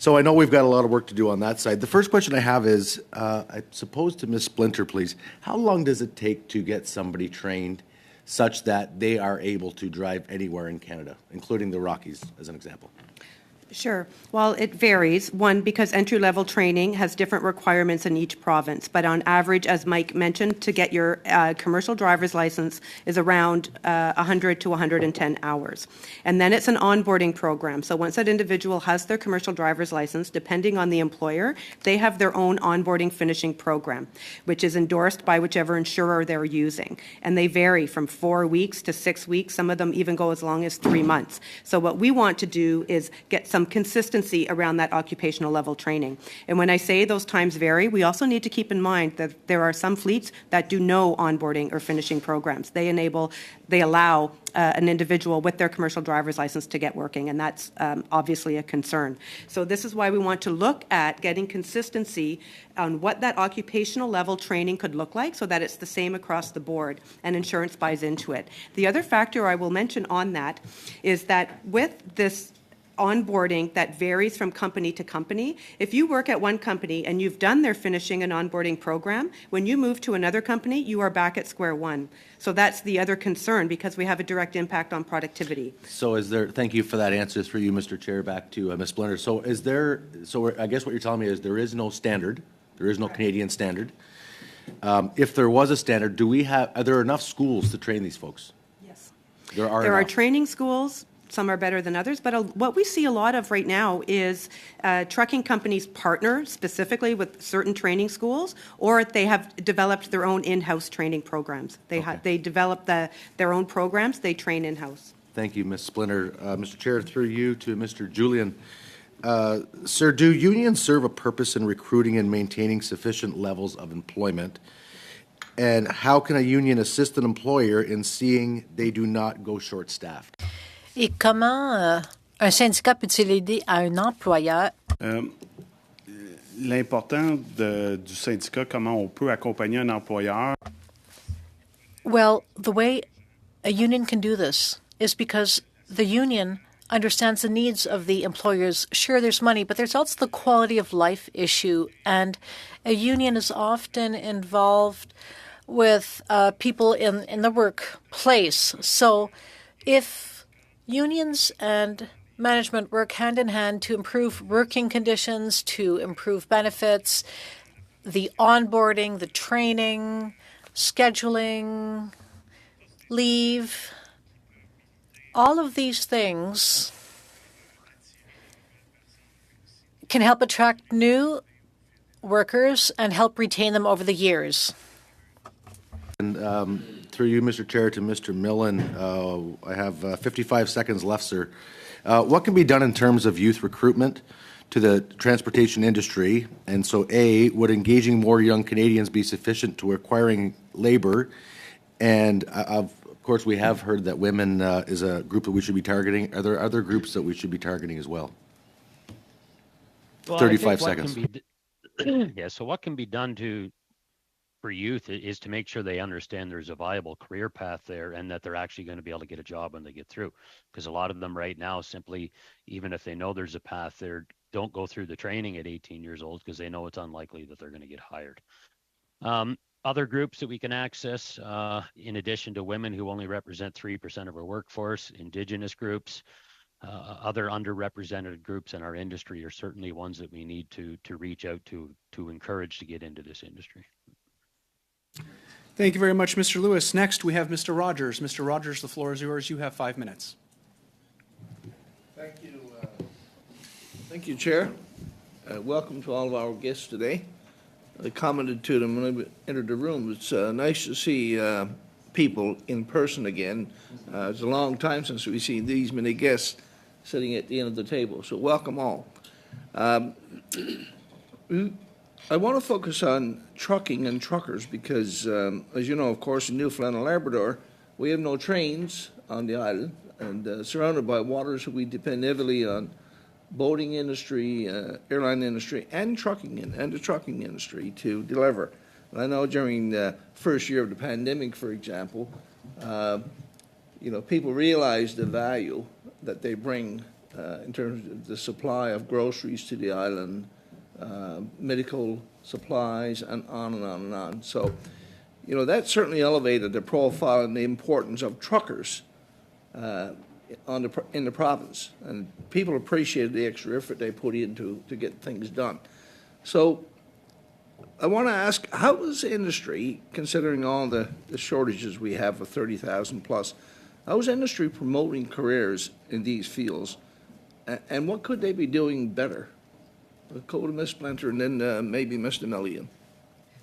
So I know we've got a lot of work to do on that side. The first question I have is, I suppose to Ms. Splinter, please, how long does it take to get somebody trained such that they are able to drive anywhere in Canada, including the Rockies, as an example? Sure. Well, it varies. One, because entry-level training has different requirements in each province. But on average, as Mike mentioned, to get your commercial driver's license is around 100 to 110 hours. And then it's an onboarding program. So once that individual has their commercial driver's license, depending on the employer, they have their own onboarding finishing program, which is endorsed by whichever insurer they're using. And they vary from 4 weeks to 6 weeks. Some of them even go as long as 3 months. So what we want to do is get some consistency around that occupational level training. And when I say those times vary, we also need to keep in mind that there are some fleets that do no onboarding or finishing programs. They allow an individual with their commercial driver's license to get working, and that's obviously a concern. So this is why we want to look at getting consistency on what that occupational level training could look like so that it's the same across the board and insurance buys into it. The other factor I will mention on that is that with this onboarding that varies from company to company. If you work at one company and you've done their finishing and onboarding program, when you move to another company, you are back at square one. So that's the other concern, because we have a direct impact on productivity. So thank you for that answer through you, Mr. Chair, back to Ms. Splinter. So I guess what you're telling me is there is no standard, there is no Canadian standard. If there was a standard, are there enough schools to train these folks? Yes. There are There are training schools. Some are better than others, but what we see a lot of right now is trucking companies partner specifically with certain training schools, or they have developed their own in-house training programs. They develop their own programs, they train in-house. Thank you, Ms. Splinter. Mr. Chair, through you to Mr. Julian. Sir, do unions serve a purpose in recruiting and maintaining sufficient levels of employment? And how can a union assist an employer in seeing they do not go short-staffed? Et comment un syndicat peut-il aider à un employeur? L'important du syndicat, comment on peut accompagner un employeur. Well, the way a union can do this is because the union understands the needs of the employers. Sure, there's money, but there's also the quality of life issue. And a union is often involved with people in the workplace. So if unions and management work hand in hand to improve working conditions, to improve benefits, the onboarding, the training, scheduling, leave, all of these things can help attract new workers and help retain them over the years. And through you, Mr. Chair, to Mr. Millen, I have 55 seconds left, sir. What can be done in terms of youth recruitment to the transportation industry? And so, A, would engaging more young Canadians be sufficient to acquiring labor? And of course, we have heard that women is a group that we should be targeting. Are there other groups that we should be targeting as well? 35 seconds. So what can be done for youth is to make sure they understand there's a viable career path there and that they're actually going to be able to get a job when they get through. Because a lot of them right now simply, even if they know there's a path there, don't go through the training at 18 years old because they know it's unlikely that they're going to get hired. Other groups that we can access, in addition to women who only represent 3% of our workforce, Indigenous groups, other underrepresented groups in our industry are certainly ones that we need to reach out to encourage to get into this industry. Thank you very much, Mr. Lewis. Next, we have Mr. Rogers. Mr. Rogers, the floor is yours. You have 5 minutes. Thank you. Thank you, Chair. Welcome to all of our guests today. I commented to them when I entered the room. It's nice to see people in person again. It's a long time since we've seen these many guests sitting at the end of the table, so welcome all. I want to focus on trucking and truckers because, as you know, of course, in Newfoundland and Labrador, we have no trains on the island, and surrounded by waters, we depend heavily on boating industry, airline industry, and the trucking industry to deliver. And I know during the first year of the pandemic, for example, people realized the value that they bring in terms of the supply of groceries to the island, medical supplies, and on and on and on. So, that certainly elevated the profile and the importance of truckers in the province, and people appreciated the extra effort they put in to get things done. So I want to ask, how is industry, considering all the shortages we have of 30,000 plus, how is industry promoting careers in these fields, and what could they be doing better? We'll go to Ms. Splinter and then maybe Mr. Millian.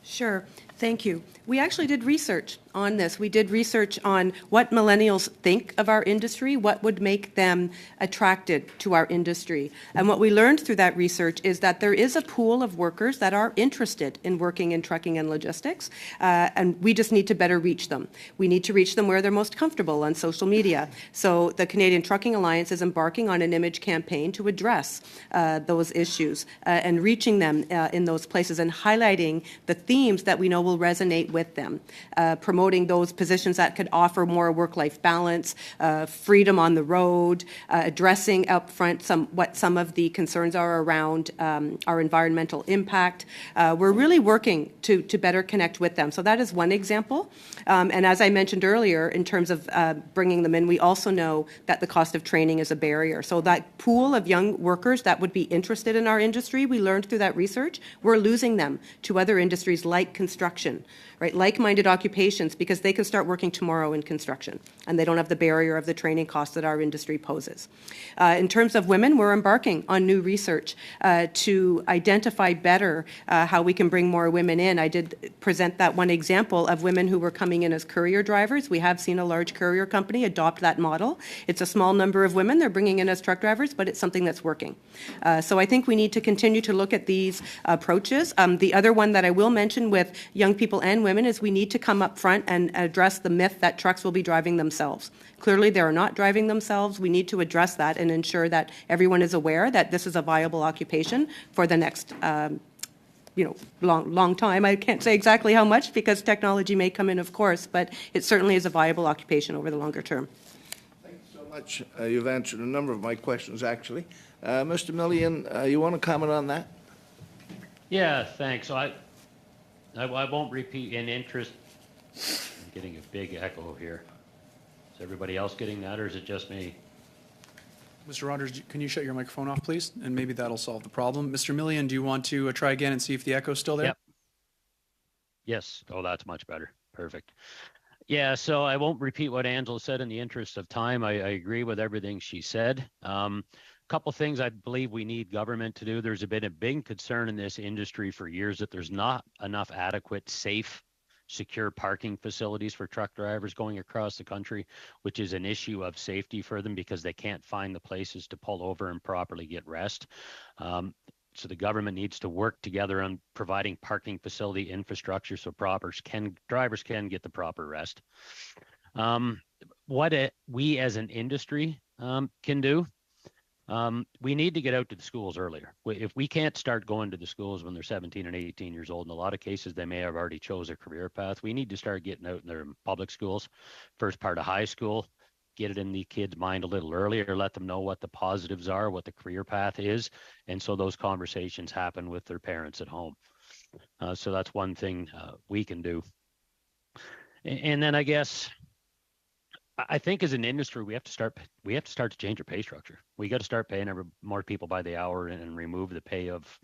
Sure. Thank you. We actually did research on this. We did research on what millennials think of our industry, what would make them attracted to our industry. And what we learned through that research is that there is a pool of workers that are interested in working in trucking and logistics, and we just need to better reach them. We need to reach them where they're most comfortable on social media. So the Canadian Trucking Alliance is embarking on an image campaign to address those issues and reaching them in those places and highlighting the themes themes that we know will resonate with them. Promoting those positions that could offer more work-life balance, freedom on the road, addressing up front what some of the concerns are around our environmental impact. We're really working to better connect with them. So that is one example. And as I mentioned earlier, in terms of bringing them in, we also know that the cost of training is a barrier. So that pool of young workers that would be interested in our industry, we learned through that research, we're losing them to other industries like construction, right? Like-minded occupations, because they can start working tomorrow in construction, and they don't have the barrier of the training costs that our industry poses. In terms of women, we're embarking on new research to identify better how we can bring more women in. I did present that one example of women who were coming in as courier drivers. We have seen a large courier company adopt that model. It's a small number of women they're bringing in as truck drivers, but it's something that's working. So I think we need to continue to look at these approaches. The other one that I will mention with young people and women is we need to come up front and address the myth that trucks will be driving themselves. Clearly, they are not driving themselves. We need to address that and ensure that everyone is aware that this is a viable occupation for the next long time. I can't say exactly how much because technology may come in, of course, but it certainly is a viable occupation over the longer term. Thank you so much. You've answered a number of my questions, actually. Mr. Millian, you want to comment on that? Yeah, thanks. I won't repeat in interest. I'm getting a big echo here. Is everybody else getting that, or is it just me? Mr. Rogers, can you shut your microphone off, please? And maybe that'll solve the problem. Mr. Millian, do you want to try again and see if the echo's still there? Yep. Yes. Oh, that's much better. Perfect. Yeah, so I won't repeat what Angela said in the interest of time. I agree with everything she said. Couple things I believe we need government to do. There's been a big concern in this industry for years that there's not enough adequate, safe, secure parking facilities for truck drivers going across the country, which is an issue of safety for them because they can't find the places to pull over and properly get rest. So the government needs to work together on providing parking facility infrastructure so drivers can get the proper rest. What we as an industry can do, we need to get out to the schools earlier. If we can't start going to the schools when they're 17 and 18 years old, in a lot of cases they may have already chose a career path. We need to start getting out in their public schools, first part of high school, get it in the kids' mind a little earlier, let them know what the positives are, what the career path is, and so those conversations happen with their parents at home. So that's one thing we can do. And then I guess I think as an industry, we have to start to change our pay structure. We got to start paying more people by the hour and remove the pay of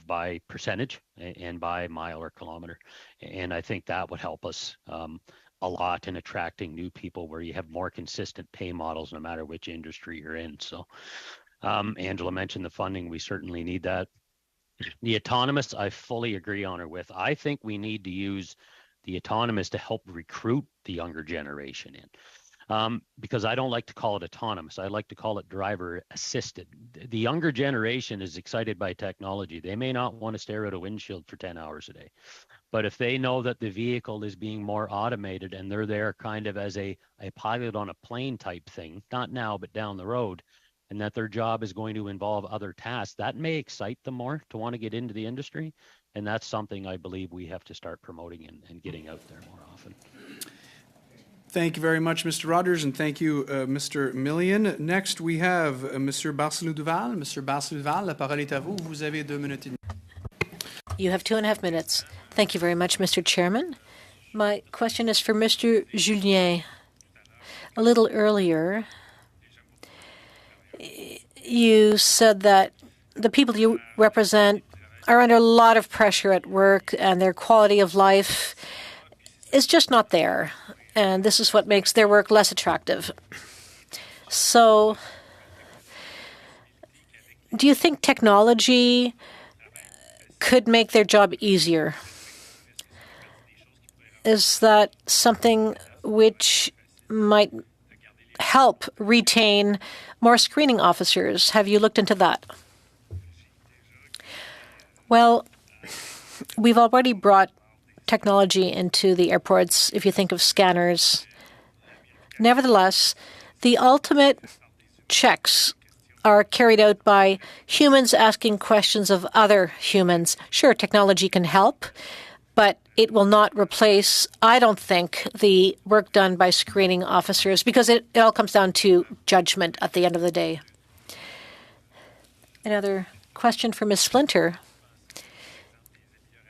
by percentage and by mile or kilometer. And I think that would help us a lot in attracting new people where you have more consistent pay models no matter which industry you're in. So Angela mentioned the funding. We certainly need that. The autonomous, I fully agree on her with. I think we need to use the autonomous to help recruit the younger generation in. Because I don't like to call it autonomous. I like to call it driver assisted. The younger generation is excited by technology. They may not want to stare at a windshield for 10 hours a day. But if they know that the vehicle is being more automated and they're there kind of as a pilot on a plane type thing, not now, but down the road, and that their job is going to involve other tasks, that may excite them more to want to get into the industry. And that's something I believe we have to start promoting and getting out there more often. Thank you very much, Mr. Rogers, and thank you, Mr. Millian. Next, we have Mr. Barcelou-Duval. Mr. Barcelou-Duval, la parole est à vous. Vous avez 2 minutes et demie. You have 2.5 minutes. Thank you very much, Mr. Chairman. My question is for Mr. Julien. A little earlier, you said that the people you represent are under a lot of pressure at work and their quality of life is just not there. And this is what makes their work less attractive. So, do you think technology could make their job easier? Is that something which might help retain more screening officers? Have you looked into that? Well, we've already brought technology into the airports, if you think of scanners. Nevertheless, the ultimate checks are carried out by humans asking questions of other humans. Sure, technology can help, but it will not replace, I don't think, the work done by screening officers, because it all comes down to judgment at the end of the day. Another question for Ms. Flinter.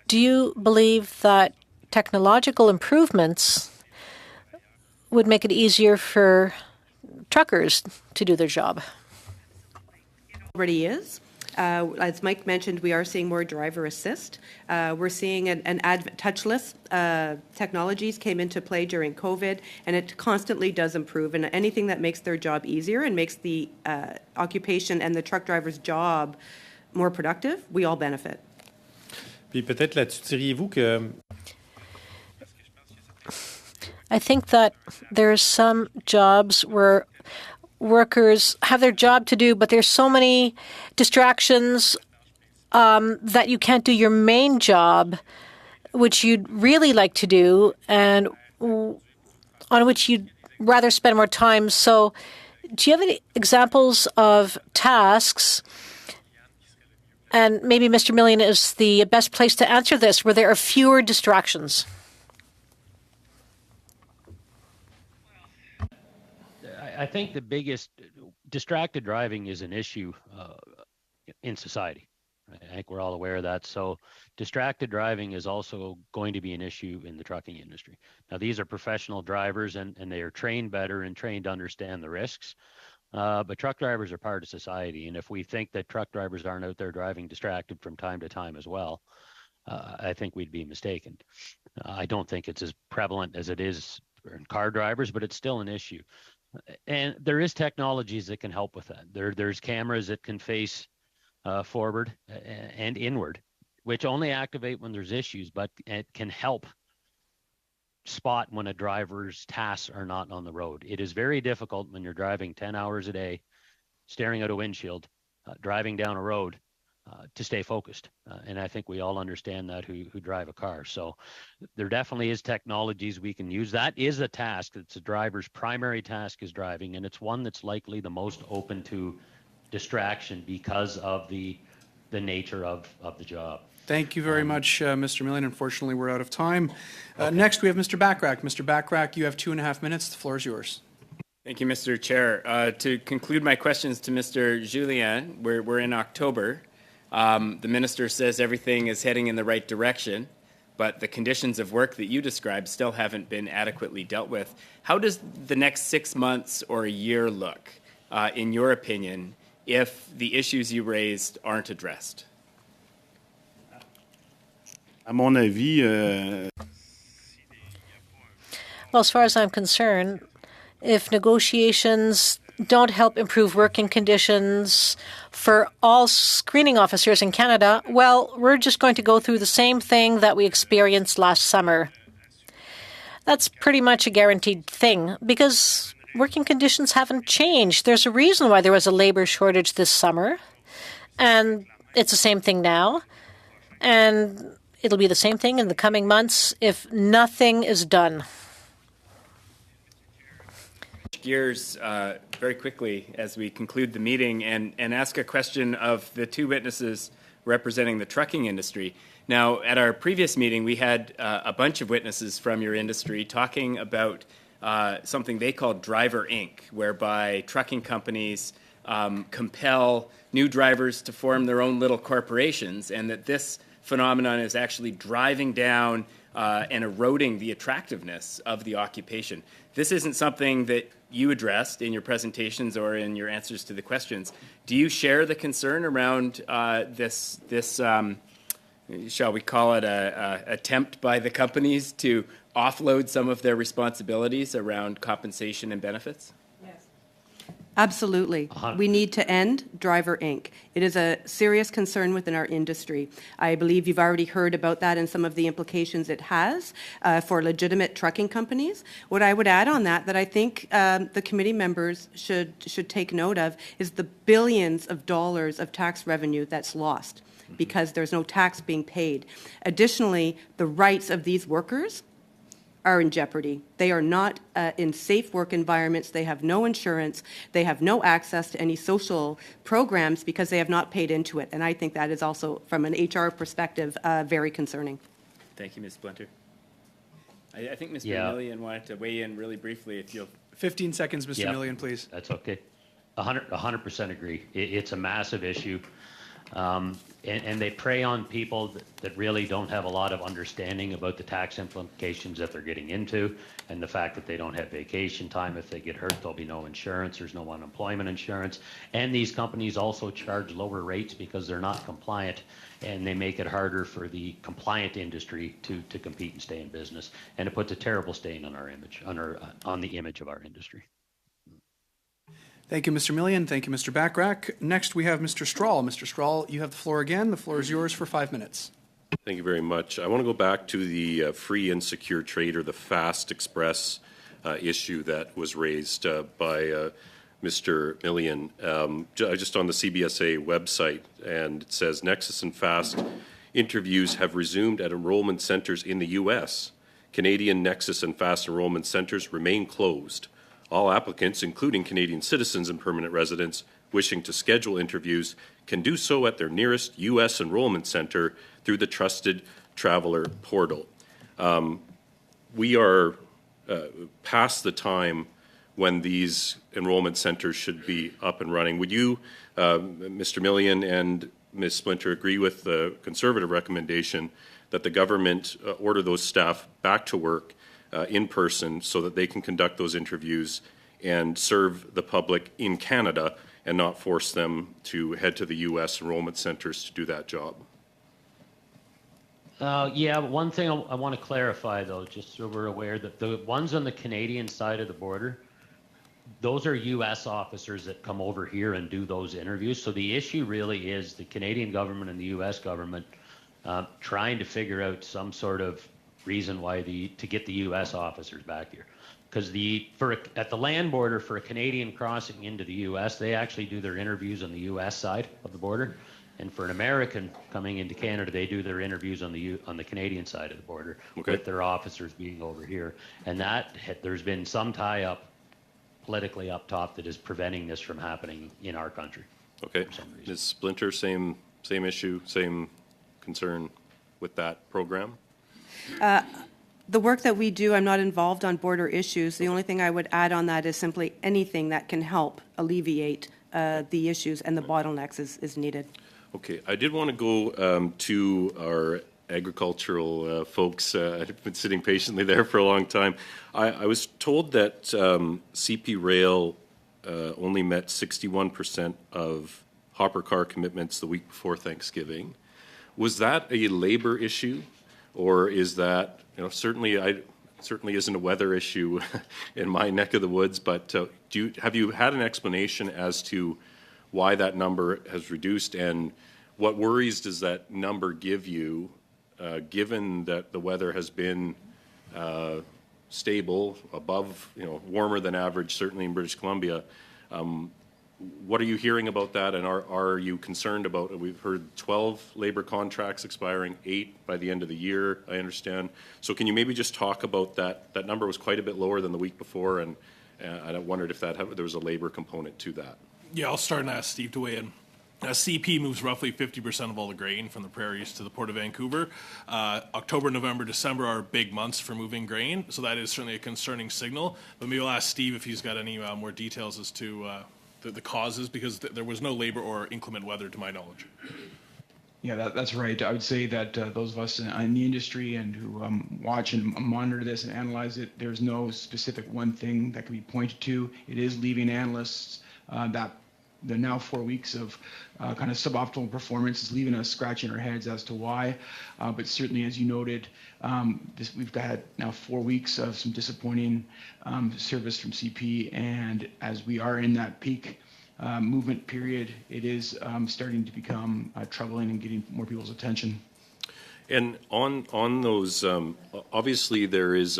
Do you believe that technological improvements would make it easier for truckers to do their job? Already is. As Mike mentioned, we are seeing more driver assist. We're seeing touchless technologies came into play during COVID, and it constantly does improve. And anything that makes their job easier and makes the occupation and the truck driver's job more productive, we all benefit. Puis peut-être là-dessus, diriez-vous que... I think that there's some jobs where workers have their job to do, but there's so many distractions that you can't do your main job, which you'd really like to do, and on which you'd rather spend more time. So do you have any examples of tasks? And maybe Mr. Millian is the best place to answer this, where there are fewer distractions. I think the biggest distracted driving is an issue in society. I think we're all aware of that. So distracted driving is also going to be an issue in the trucking industry. Now, these are professional drivers, and they are trained better and trained to understand the risks. But truck drivers are part of society. And if we think that truck drivers aren't out there driving distracted from time to time as well, I think we'd be mistaken. I don't think it's as prevalent as it is in car drivers, but it's still an issue. And there is technologies that can help with that. There's cameras that can face forward and inward, which only activate when there's issues, but it can help spot when a driver's tasks are not on the road. It is very difficult when you're driving 10 hours a day, staring at a windshield, driving down a road, to stay focused. And I think we all understand that who drive a car. So there definitely is technologies we can use. That is a task. It's a driver's primary task is driving, and it's one that's likely the most open to distraction because of the nature of the job. Thank you very much, Mr. Millian. Unfortunately, we're out of time. Next, we have Mr. Bachrach. Mr. Bachrach, you have 2.5 minutes. The floor is yours. Thank you, Mr. Chair. To conclude my questions to Mr. Julien, we're in October. The minister says everything is heading in the right direction, but the conditions of work that you described still haven't been adequately dealt with. How does the next 6 months or a year look, in your opinion, if the issues you raised aren't addressed? À mon avis, Well, as far as I'm concerned, if negotiations don't help improve working conditions for all screening officers in Canada, well, we're just going to go through the same thing that we experienced last summer. That's pretty much a guaranteed thing because working conditions haven't changed. There's a reason why there was a labor shortage this summer, and it's the same thing now. And it'll be the same thing in the coming months if nothing is done. Gears very quickly as we conclude the meeting and ask a question of the two witnesses representing the trucking industry. Now, at our previous meeting, we had a bunch of witnesses from your industry talking about something they call Driver Inc., whereby trucking companies compel new drivers to form their own little corporations, and that this phenomenon is actually driving down and eroding the attractiveness of the occupation. This isn't something that you addressed in your presentations or in your answers to the questions. Do you share the concern around this shall we call it a attempt by the companies to offload some of their responsibilities around compensation and benefits? Absolutely. We need to end Driver Inc. It is a serious concern within our industry. I believe you've already heard about that and some of the implications it has for legitimate trucking companies. What I would add on that I think the committee members should take note of is the billions of dollars of tax revenue that's lost because there's no tax being paid. Additionally, the rights of these workers are in jeopardy. They are not in safe work environments. They have no insurance. They have no access to any social programs because they have not paid into it. And I think that is also, from an HR perspective, very concerning. Thank you, Ms. Splinter. I think Mr. Yeah. Millian wanted to weigh in really briefly if you'll. 15 seconds, Mr. Yep. Millian, please. That's okay. 100% agree. It's a massive issue. And they prey on people that really don't have a lot of understanding about the tax implications that they're getting into, and the fact that they don't have vacation time. If they get hurt, there'll be no insurance. There's no unemployment insurance. And these companies also charge lower rates because they're not compliant, and they make it harder for the compliant industry to compete and stay in business. And it puts a terrible stain on our image, on the image of our industry. Thank you, Mr. Millian. Thank you, Mr. Bachrach. Next, we have Mr. Strahl. Mr. Strahl, you have the floor again. The floor is yours for 5 minutes. Thank you very much. I want to go back to the free and secure trade, or the Fast Express issue that was raised by Mr. Millian. Just on the CBSA website, and it says Nexus and Fast interviews have resumed at enrollment centers in the U.S. Canadian Nexus and Fast enrollment centers remain closed. All applicants, including Canadian citizens and permanent residents wishing to schedule interviews, can do so at their nearest U.S. enrollment center through the Trusted Traveler portal. We are past the time when these enrollment centers should be up and running. Would you, Mr. Millian and Ms. Splinter, agree with the Conservative recommendation that the government order those staff back to work in person so that they can conduct those interviews and serve the public in Canada, and not force them to head to the U.S. enrollment centers to do that job? Yeah, but one thing I want to clarify, though, just so we're aware, that the ones on the Canadian side of the border, those are U.S. officers that come over here and do those interviews. So the issue really is the Canadian government and the U.S. government trying to figure out some sort of reason why to get the U.S. officers back here. Because at the land border, for a Canadian crossing into the U.S., they actually do their interviews on the U.S. side of the border. And for an American coming into Canada, they do their interviews on the Canadian side of the border, with their officers being over here. And there's been some tie-up politically up top that is preventing this from happening in our country. Okay. Ms. Splinter, same issue, same concern with that program? The work that we do, I'm not involved on border issues. The only thing I would add on that is simply anything that can help alleviate the issues and the bottlenecks is needed. Okay, I did want to go to our agricultural folks. I've been sitting patiently there for a long time. I was told that CP Rail only met 61% of hopper car commitments the week before Thanksgiving. Was that a labor issue, or is that, certainly isn't a weather issue in my neck of the woods, but have you had an explanation as to why that number has reduced, and what worries does that number give you, given that the weather has been stable, above, warmer than average, certainly in British Columbia? What are you hearing about that, and are you concerned about, we've heard 12 labor contracts expiring, 8 by the end of the year, I understand. So can you maybe just talk about that? That number was quite a bit lower than the week before, and I wondered if there was a labor component to that. Yeah, I'll start and ask Steve to weigh in. CP moves roughly 50% of all the grain from the prairies to the Port of Vancouver. October, November, December are big months for moving grain, so that is certainly a concerning signal. But maybe I'll ask Steve if he's got any more details as to the causes, because there was no labor or inclement weather to my knowledge. Yeah, that's right. I would say that those of us in the industry and who watch and monitor this and analyze it, there's no specific one thing that can be pointed to. It is leaving analysts that the now 4 weeks of kind of suboptimal performance is leaving us scratching our heads as to why. But certainly, as you noted, we've got now 4 weeks of some disappointing service from CP, and as we are in that peak movement period, it is starting to become troubling and getting more people's attention. And on those, obviously there's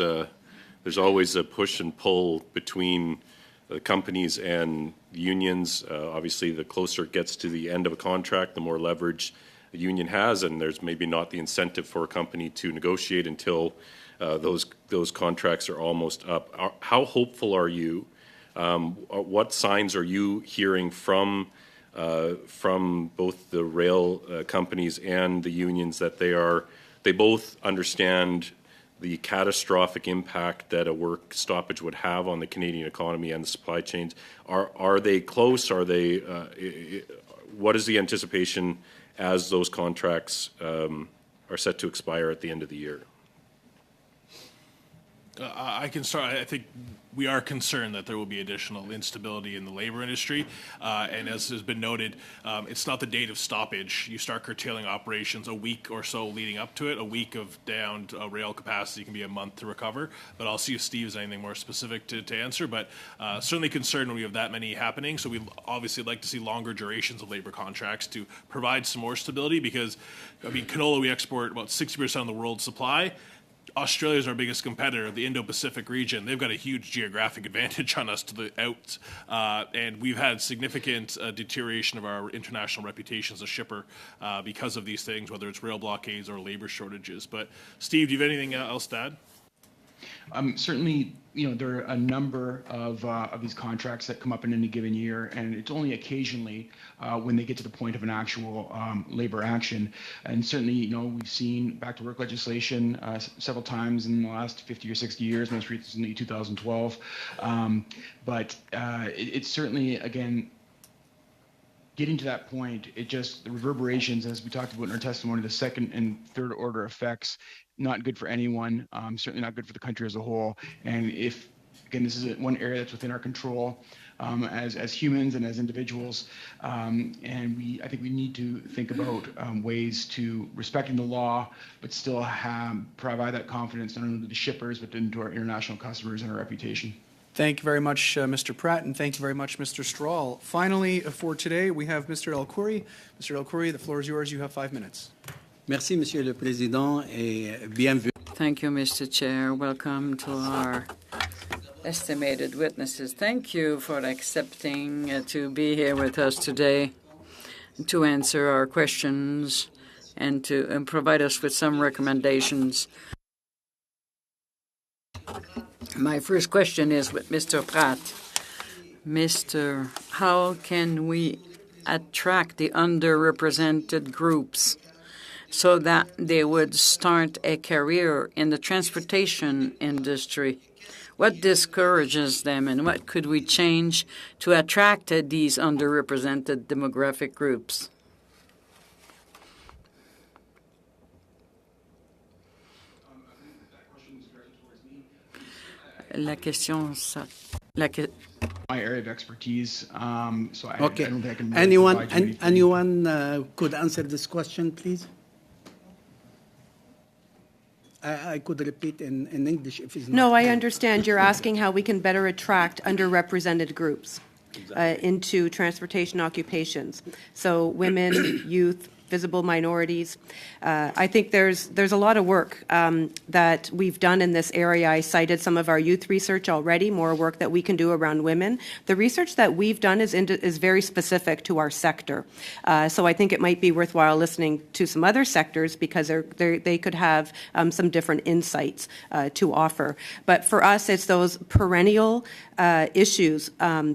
always a push and pull between the companies and unions. Obviously, the closer it gets to the end of a contract, the more leverage a union has, and there's maybe not the incentive for a company to negotiate until those contracts are almost up. How hopeful are you? What signs are you hearing from both the rail companies and the unions that they are They both understand the catastrophic impact that a work stoppage would have on the Canadian economy and the supply chains. Are they close? Are they? What is the anticipation as those contracts are set to expire at the end of the year? I can start. I think we are concerned that there will be additional instability in the labor industry. And as has been noted, it's not the date of stoppage. You start curtailing operations a week or so leading up to it. A week of downed rail capacity can be a month to recover. But I'll see if Steve has anything more specific to answer. But certainly concerned when we have that many happening. So we obviously like to see longer durations of labor contracts to provide some more stability because, I mean, canola, we export about 60% of the world's supply. Australia is our biggest competitor, the Indo-Pacific region. They've got a huge geographic advantage on us to the out, and we've had significant deterioration of our international reputation as a shipper because of these things, whether it's rail blockades or labor shortages. But Steve, do you have anything else to add? Certainly, there are a number of these contracts that come up in any given year, and it's only occasionally when they get to the point of an actual labor action. And certainly, we've seen back to work legislation several times in the last 50 or 60 years, most recently 2012. But it's certainly, again, getting to that point, the reverberations, as we talked about in our testimony, the second and third order effects, not good for anyone, certainly not good for the country as a whole. And if, again, this is one area that's within our control as humans and as individuals, and I think we need to think about ways to respecting the law, but still provide that confidence not only to the shippers, but into our international customers and our reputation. Thank you very much, Mr. Pratt, and thank you very much, Mr. Strahl. Finally, for today, we have Mr. El-Khoury. Mr. El-Khoury, the floor is yours. You have 5 minutes. Merci, Monsieur le Président, et bienvenue. Thank you, Mr. Chair. Welcome to our estimated witnesses. Thank you for accepting to be here with us today to answer our questions and to provide us with some recommendations. My first question is with Mr. Pratt. How can we attract the underrepresented groups so that they would start a career in the transportation industry? What discourages them, and what could we change to attract these underrepresented demographic groups? La question, my area of expertise, so I Okay. I don't think I can. Anyone could answer this question, please? I could repeat in English if it's not No, I clear. understand you're asking how we can better attract underrepresented groups into transportation occupations. So women, youth, visible minorities. I think there's a lot of work that we've done in this area. I cited some of our youth research already, more work that we can do around women. The research that we've done is very specific to our sector. So I think it might be worthwhile listening to some other sectors because they could have some different insights to offer. But for us, it's those perennial issues,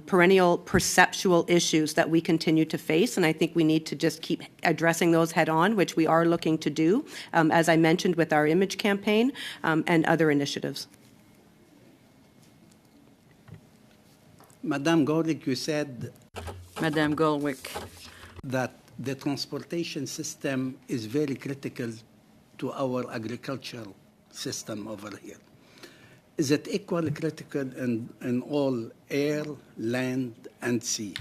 perennial perceptual issues that we continue to face. And I think we need to just keep addressing those head on, which we are looking to do, as I mentioned, with our image campaign and other initiatives. Madame Gorlick, you said Madame Golwick, that the transportation system is very critical to our agricultural system over here. Is it equally critical in all air, land, and sea?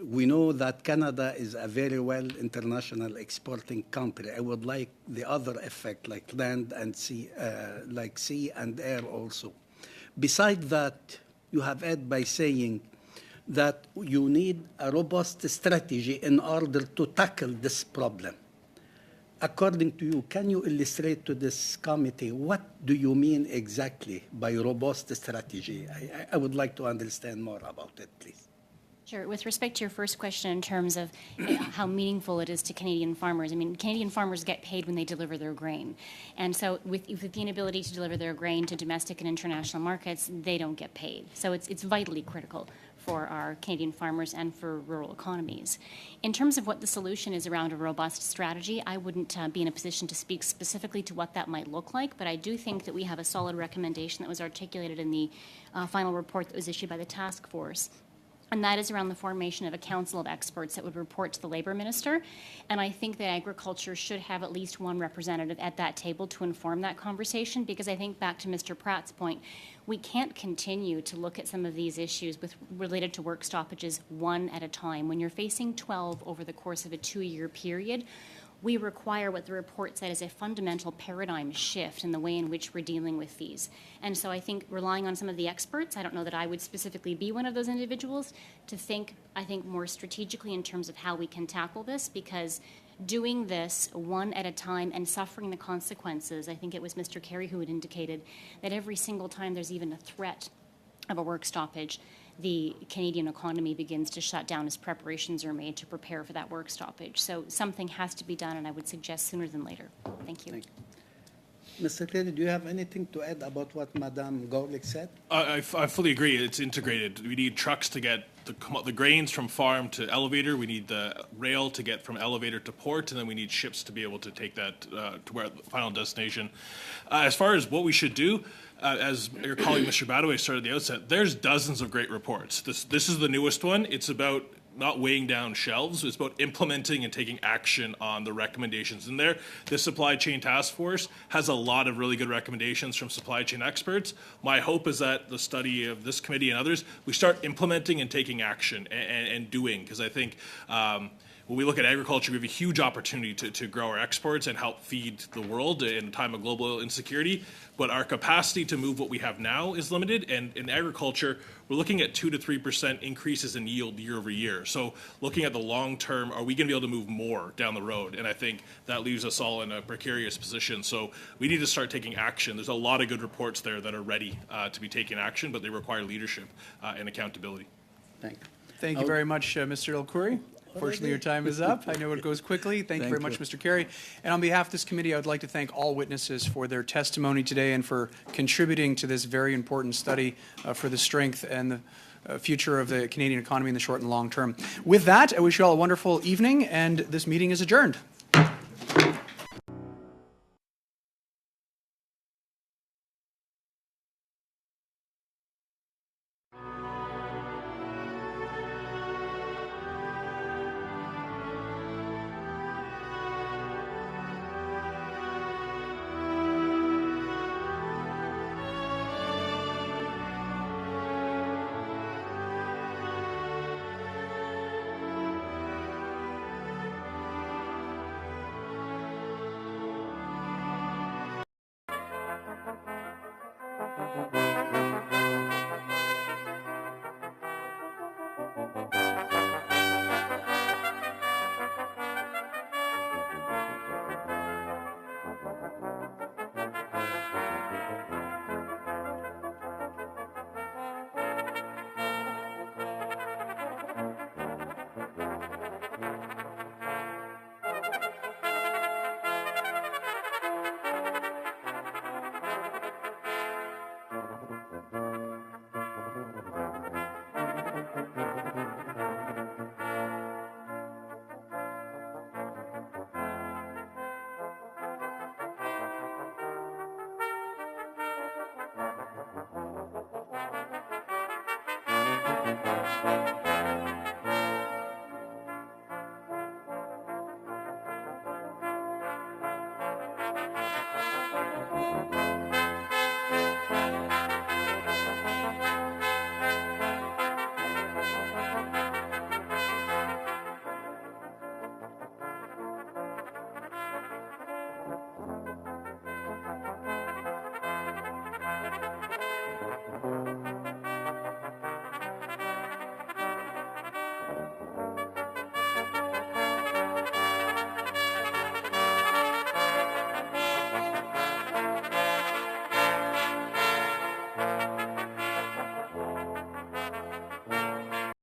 We know that Canada is a very well international exporting country. I would like the other effect, like land and sea, like sea and air also. Besides that, you have added by saying that you need a robust strategy in order to tackle this problem. According to you, can you illustrate to this committee what do you mean exactly by robust strategy? I would like to understand more about it, please. Sure. With respect to your first question in terms of how meaningful it is to Canadian farmers, I mean, Canadian farmers get paid when they deliver their grain. And so with the inability to deliver their grain to domestic and international markets, they don't get paid. So it's vitally critical for our Canadian farmers and for rural economies. In terms of what the solution is around a robust strategy, I wouldn't be in a position to speak specifically to what that might look like, but I do think that we have a solid recommendation that was articulated in the final report that was issued by the task force. And that is around the formation of a council of experts that would report to the Labour Minister. And I think that agriculture should have at least one representative at that table to inform that conversation, because I think, back to Mr. Pratt's point, we can't continue to look at some of these issues related to work stoppages one at a time. When you're facing 12 over the course of a 2-year period, we require what the report said is a fundamental paradigm shift in the way in which we're dealing with these. And so I think relying on some of the experts, I don't know that I would specifically be one of those individuals, to think, I think, more strategically in terms of how we can tackle this, because doing this one at a time and suffering the consequences, I think it was Mr. Carey who had indicated that every single time there's even a threat of a work stoppage, the Canadian economy begins to shut down as preparations are made to prepare for that work stoppage. So something has to be done, and I would suggest sooner than later. Thank you. Mr. Cleary, do you have anything to add about what Madame Gorlick said? I fully agree. It's integrated. We need trucks to get the grains from farm to elevator. We need the rail to get from elevator to port, and then we need ships to be able to take that to where the final destination. As far as what we should do, as your colleague Mr. Badaway started at the outset, there's dozens of great reports. This is the newest one. It's about not weighing down shelves. It's about implementing and taking action on the recommendations in there. The Supply Chain Task Force has a lot of really good recommendations from supply chain experts. My hope is that the study of this committee and others, we start implementing and taking action and doing, because I think when we look at agriculture, we have a huge opportunity to grow our exports and help feed the world in a time of global insecurity. But our capacity to move what we have now is limited. And in agriculture, we're looking at 2 to 3% increases in yield year over year. So looking at the long term, are we going to be able to move more down the road? And I think that leaves us all in a precarious position. So we need to start taking action. There's a lot of good reports there that are ready to be taking action, but they require leadership and accountability. Thank you very much, Mr. El-Khoury. Fortunately, your time is up. I know it goes quickly. Thank you very much, Mr. Carey. And on behalf of this committee, I would like to thank all witnesses for their testimony today and for contributing to this very important study for the strength and the future of the Canadian economy in the short and long term. With that, I wish you all a wonderful evening, and this meeting is adjourned. Thank you.